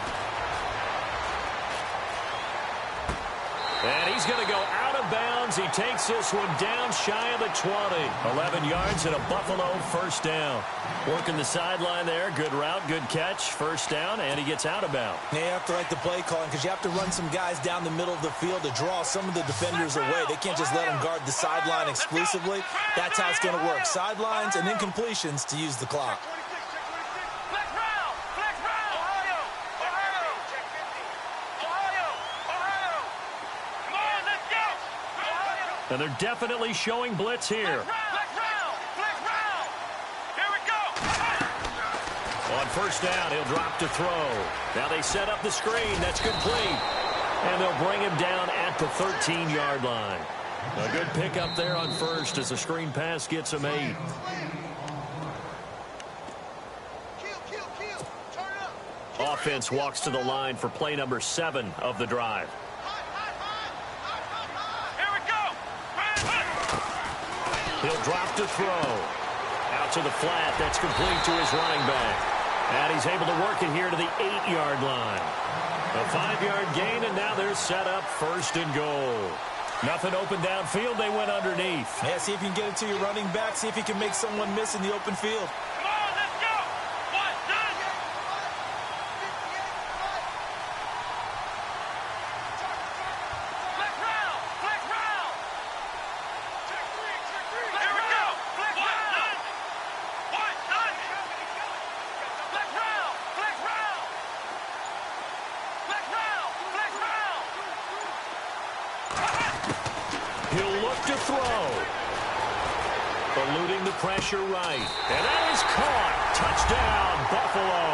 And he's going to go out of bounds. He takes this one down shy of the 20. 11 yards and a Buffalo first down. Working the sideline there. Good route, good catch. First down, and he gets out of bounds. Now you have to like the play calling because you have to run some guys down the middle of the field to draw some of the defenders away. They can't just let them guard the sideline exclusively. That's how it's going to work. Sidelines and incompletions to use the clock. And they're definitely showing blitz here. Here we go. On first down, he'll drop to throw. Now they set up the screen. That's complete. And they'll bring him down at the 13-yard line. A good pickup there on first as the screen pass gets him 8. Offense walks to the line for play number 7 of the drive. He'll drop to throw. Out to the flat. That's complete to his running back. And he's able to work it here to the 8-yard line. A 5-yard gain, and now they're set up first and goal. Nothing open downfield. They went underneath. Yeah, see if you can get it to your running back. See if you can make someone miss in the open field. He'll look to throw. Eluding the pressure right. And that is caught. Touchdown, Buffalo.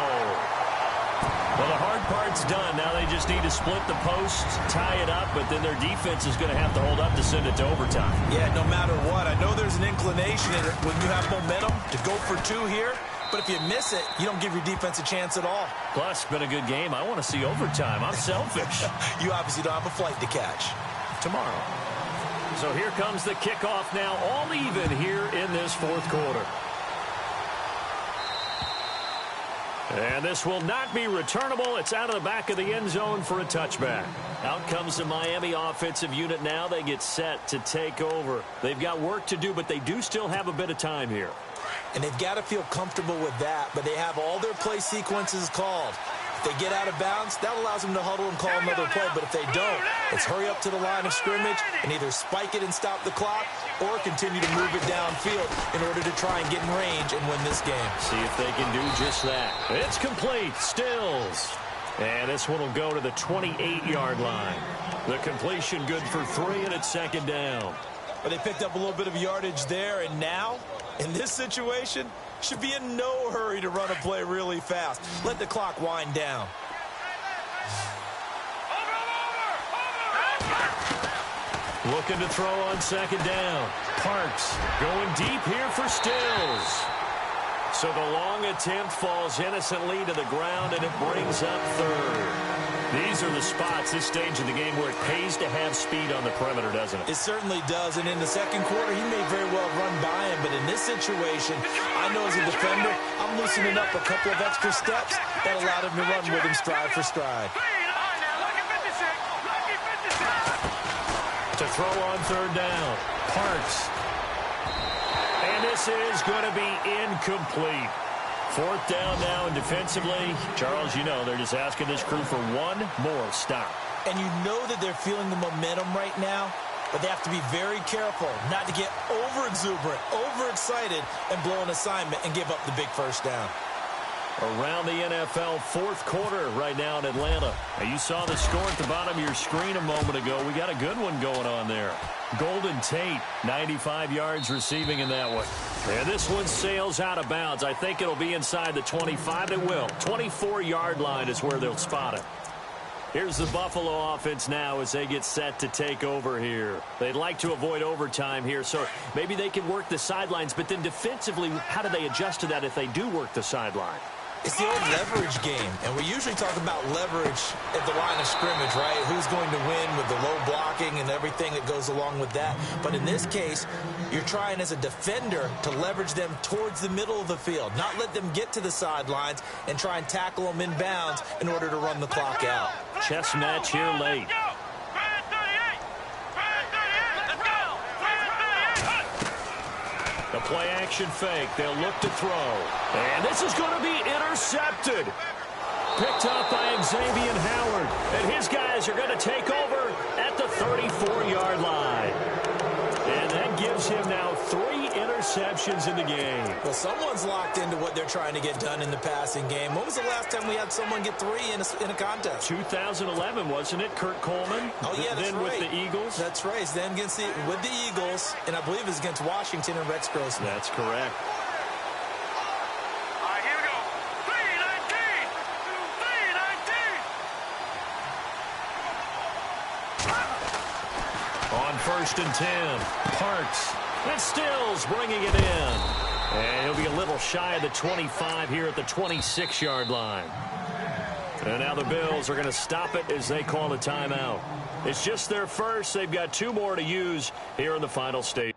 Well, the hard part's done. Now they just need to split the posts, tie it up, but then their defense is going to have to hold up to send it to overtime. Yeah, no matter what. I know there's an inclination in it when you have momentum to go for 2 here. But if you miss it, you don't give your defense a chance at all. Plus, it's been a good game. I want to see overtime. I'm selfish. You obviously don't have a flight to catch. Tomorrow. So here comes the kickoff now, all even here in this fourth quarter. And this will not be returnable. It's out of the back of the end zone for a touchback. Out comes the Miami offensive unit now. They get set to take over. They've got work to do, but they do still have a bit of time here. And they've got to feel comfortable with that, but they have all their play sequences called. If they get out of bounds, that allows them to huddle and call another play, but if they don't, it's hurry up to the line of scrimmage and either spike it and stop the clock or continue to move it downfield in order to try and get in range and win this game. See if they can do just that. It's complete. Stills. And this one will go to the 28-yard line. The completion good for 3, and it's second down. But they picked up a little bit of yardage there, and now, in this situation, should be in no hurry to run a play really fast. Let the clock wind down. Looking to throw on second down. Parks going deep here for Stills. So the long attempt falls innocently to the ground, and it brings up third. These are the spots, this stage of the game, where it pays to have speed on the perimeter, doesn't it? It certainly does, and in the second quarter, he may very well run by him, but in this situation, I know as a defender, I'm loosening up a couple of extra steps that allowed him to run with him stride for stride. To throw on third down, Parks. And this is going to be incomplete. Fourth down now, and defensively, Charles, you know, they're just asking this crew for one more stop. And you know that they're feeling the momentum right now, but they have to be very careful not to get over-exuberant, over-excited, and blow an assignment and give up the big first down. Around the NFL fourth quarter right now in Atlanta. Now you saw the score at the bottom of your screen a moment ago. We got a good one going on there. Golden Tate, 95 yards receiving in that one. And this one sails out of bounds. I think it'll be inside the 25. It will. 24-yard line is where they'll spot it. Here's the Buffalo offense now as they get set to take over here. They'd like to avoid overtime here, so maybe they can work the sidelines, but then defensively, how do they adjust to that if they do work the sideline? It's the old leverage game, and we usually talk about leverage at the line of scrimmage, right? Who's going to win with the low blocking and everything that goes along with that. But in this case, you're trying as a defender to leverage them towards the middle of the field, not let them get to the sidelines and try and tackle them in bounds in order to run the clock out. Chess match here late. The play action fake. They'll look to throw. And this is going to be intercepted. Picked up by Xavier Howard. And his guys are going to take over at the 34-yard line. And that gives him now 3 interceptions in the game. Well, someone's locked into what they're trying to get done in the passing game. When was the last time we had someone get 3 in a contest? 2011, wasn't it? Kurt Coleman? Oh, yeah, that's then right. with the Eagles? That's right. Then with the Eagles, and I believe it was against Washington and Rex Grossman. That's correct. All right, here we go. 3-19. 3-19. On 1st and 10, Parks. And Stills bringing it in. And he'll be a little shy of the 25 here at the 26-yard line. And now the Bills are going to stop it as they call a timeout. It's just their first. They've got 2 more to use here in the final stage.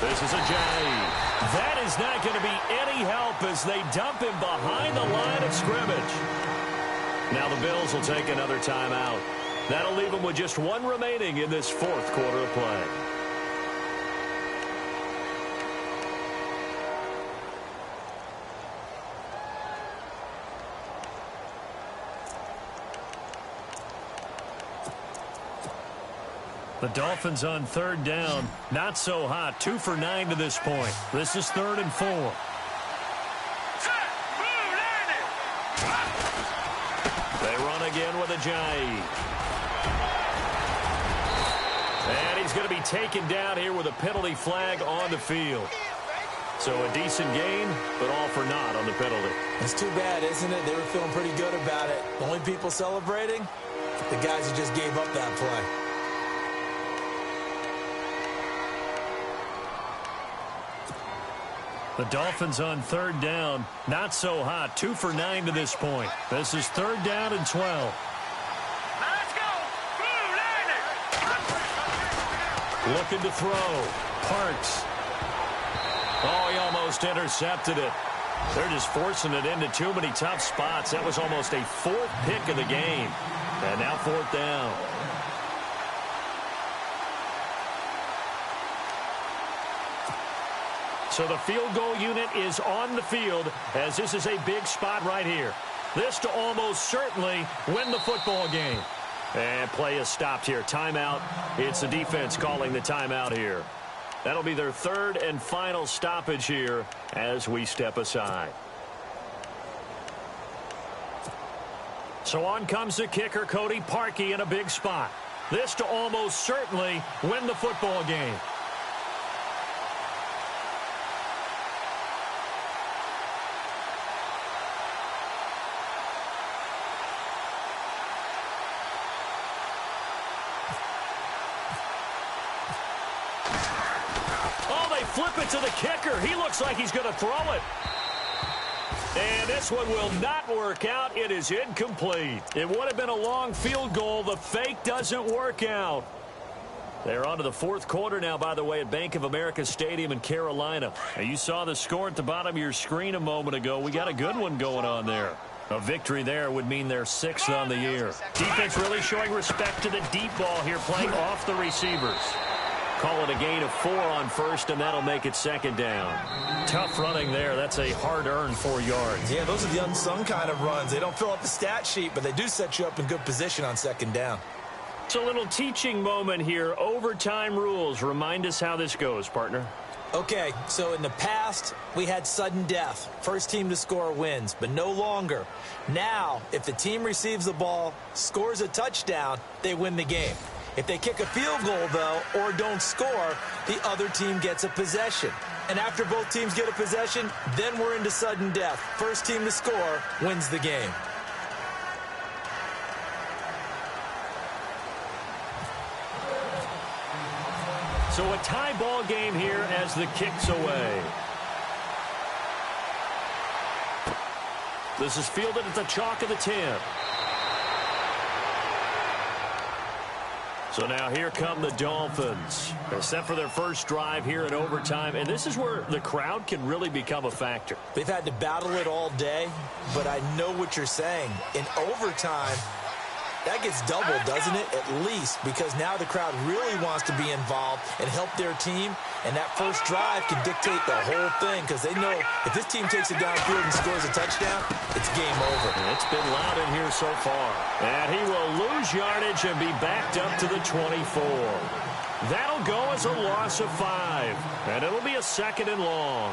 This is a J. That is not going to be any help as they dump him behind the line of scrimmage. Now the Bills will take another timeout. That'll leave them with just 1 remaining in this 4th quarter of play. The Dolphins on 3rd down. Not so hot. 2 for 9 to this point. This is 3rd and 4. They run again with a J. And he's going to be taken down here with a penalty flag on the field. So a decent gain, but all for naught on the penalty. It's too bad, isn't it? They were feeling pretty good about it. The only people celebrating, the guys who just gave up that play. The Dolphins on 3rd down. Not so hot. 2 for 9 to this point. This is 3rd down and 12. Let's go. Looking to throw. Parks. Oh, he almost intercepted it. They're just forcing it into too many tough spots. That was almost a 4th pick of the game. And now 4th down. So the field goal unit is on the field as this is a big spot right here. This to almost certainly win the football game. And play is stopped here. Timeout. It's the defense calling the timeout here. That'll be their 3rd and final stoppage here as we step aside. So on comes the kicker, Cody Parkey, in a big spot. This to almost certainly win the football game. Flip it to the kicker. He looks like he's going to throw it. And this one will not work out. It is incomplete. It would have been a long field goal. The fake doesn't work out. They're on to the fourth quarter now, by the way, at Bank of America Stadium in Carolina. And you saw the score at the bottom of your screen a moment ago. We got a good one going on there. A victory there would mean they're 6th on the year. Defense really showing respect to the deep ball here, playing off the receivers. Call it a gain of 4 on first, and that'll make it 2nd down. Tough running there. That's a hard-earned 4 yards. Yeah, those are the unsung kind of runs. They don't fill up the stat sheet, but they do set you up in good position on 2nd down. It's a little teaching moment here. Overtime rules. Remind us how this goes, partner. Okay, so in the past, we had sudden death. First team to score wins, but no longer. Now, if the team receives the ball, scores a touchdown, they win the game. If they kick a field goal, though, or don't score, the other team gets a possession. And after both teams get a possession, then we're into sudden death. First team to score wins the game. So a tie ball game here as the kick's away. This is fielded at the chalk of the 10. So now here come the Dolphins. They're set for their first drive here in overtime, and this is where the crowd can really become a factor. They've had to battle it all day, but I know what you're saying. In overtime, that gets doubled, doesn't it? At least, because now the crowd really wants to be involved and help their team, and that first drive can dictate the whole thing because they know if this team takes it downfield and scores a touchdown, it's game over. It's been loud in here so far. And he will lose yardage and be backed up to the 24. That'll go as a loss of 5, and it'll be a 2nd and long.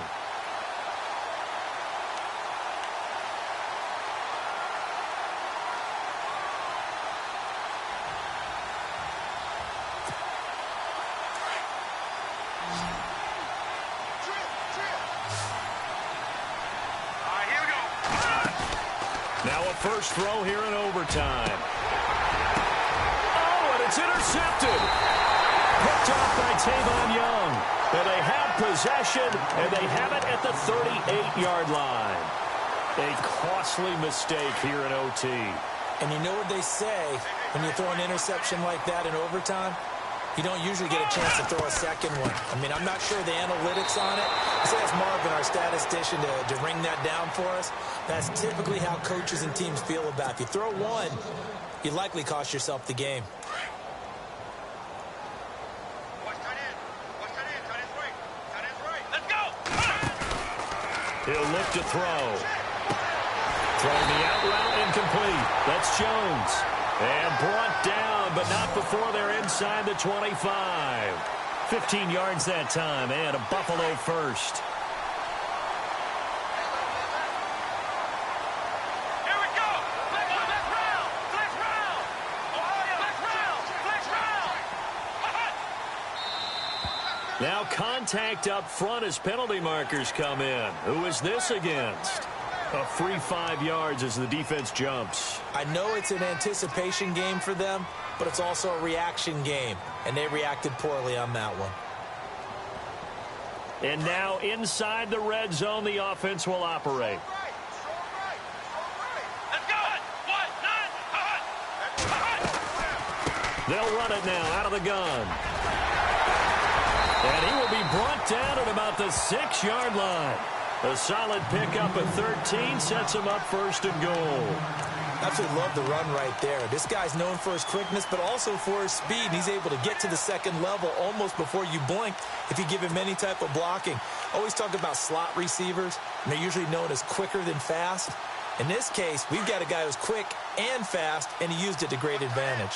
First throw here in overtime. Oh, and it's intercepted. Picked off by Tavon Young. And they have possession, and they have it at the 38-yard line. A costly mistake here in OT. And you know what they say when you throw an interception like that in overtime? You don't usually get a chance to throw a second one. I mean, I'm not sure the analytics on it. Let's ask Marvin, our statistician, to ring that down for us. That's typically how coaches and teams feel about it. If you throw one, you likely cost yourself the game. Let's go! He'll look to throw. Throwing the out route incomplete. That's Jones. And brought down, but not before they're inside the 25. 15 yards that time, and a Buffalo first. Here we go! Flex round! Flex round! Ohio! Flex round! Now contact up front as penalty markers come in. Who is this against? A free 5 yards as the defense jumps. I know it's an anticipation game for them, but it's also a reaction game, and they reacted poorly on that one. And now inside the red zone, the offense will operate. Let's go! They'll run it now out of the gun. And he will be brought down at about the 6-yard line. A solid pickup at 13 sets him up first and goal. Absolutely love the run right there. This guy's known for his quickness, but also for his speed. And he's able to get to the second level almost before you blink if you give him any type of blocking. Always talk about slot receivers, and they're usually known as quicker than fast. In this case, we've got a guy who's quick and fast, and he used it to great advantage.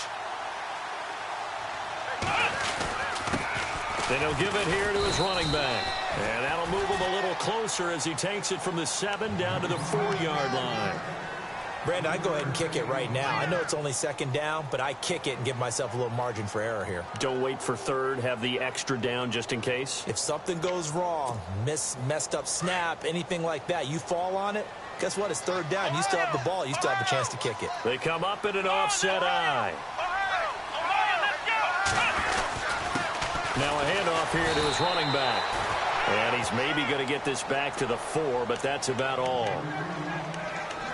Then he'll give it here to his running back. And that'll move him a little closer as he takes it from the 7 down to the 4-yard line. Brandon, I'd go ahead and kick it right now. I know it's only 2nd down, but I kick it and give myself a little margin for error here. Don't wait for 3rd. Have the extra down just in case. If something goes wrong, messed up snap, anything like that, you fall on it, guess what? It's 3rd down. You still have the ball. You still have a chance to kick it. They come up in an offset eye. Now a handoff here to his running back. And he's maybe going to get this back to the 4, but that's about all.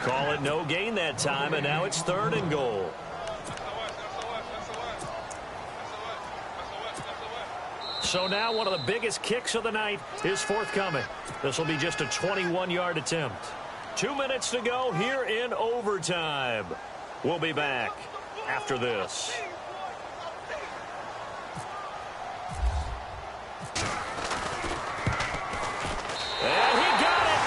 Call it no gain that time, and now it's 3rd and goal. So now one of the biggest kicks of the night is forthcoming. This will be just a 21-yard attempt. 2 minutes to go here in overtime. We'll be back after this. And he got it.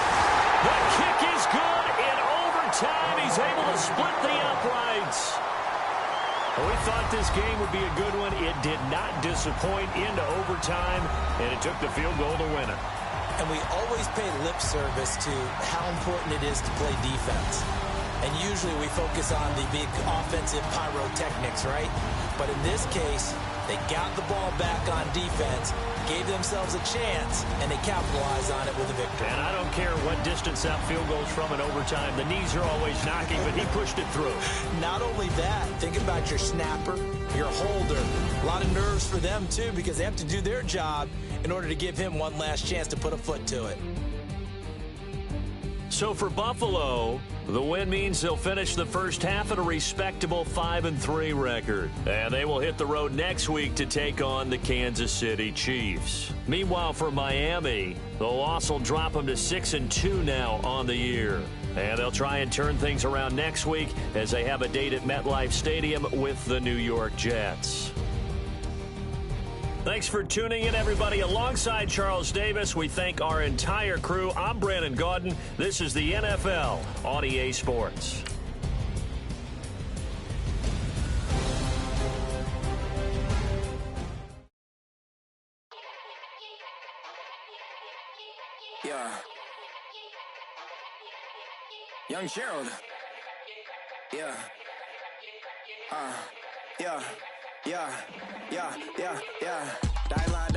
The kick is good in overtime. He's able to split the uprights. We thought this game would be a good one. It did not disappoint into overtime, and it took the field goal to win it. And we always pay lip service to how important it is to play defense. And usually we focus on the big offensive pyrotechnics, right? But in this case, they got the ball back on defense, gave themselves a chance, and they capitalized on it with a victory. And I don't care what distance that field goes from in overtime. The knees are always knocking, but he pushed it through. Not only that, think about your snapper, your holder. A lot of nerves for them, too, because they have to do their job in order to give him one last chance to put a foot to it. So for Buffalo, the win means they'll finish the first half at a respectable 5-3 record. And they will hit the road next week to take on the Kansas City Chiefs. Meanwhile, for Miami, the loss will drop them to 6-2 now on the year. And they'll try and turn things around next week as they have a date at MetLife Stadium with the New York Jets. Thanks for tuning in, everybody. Alongside Charles Davis, we thank our entire crew. I'm Brandon Gaudin. This is the NFL on EA Sports. Yeah. Young Gerald. Yeah. Yeah. Yeah. Yeah. Yeah. Die line,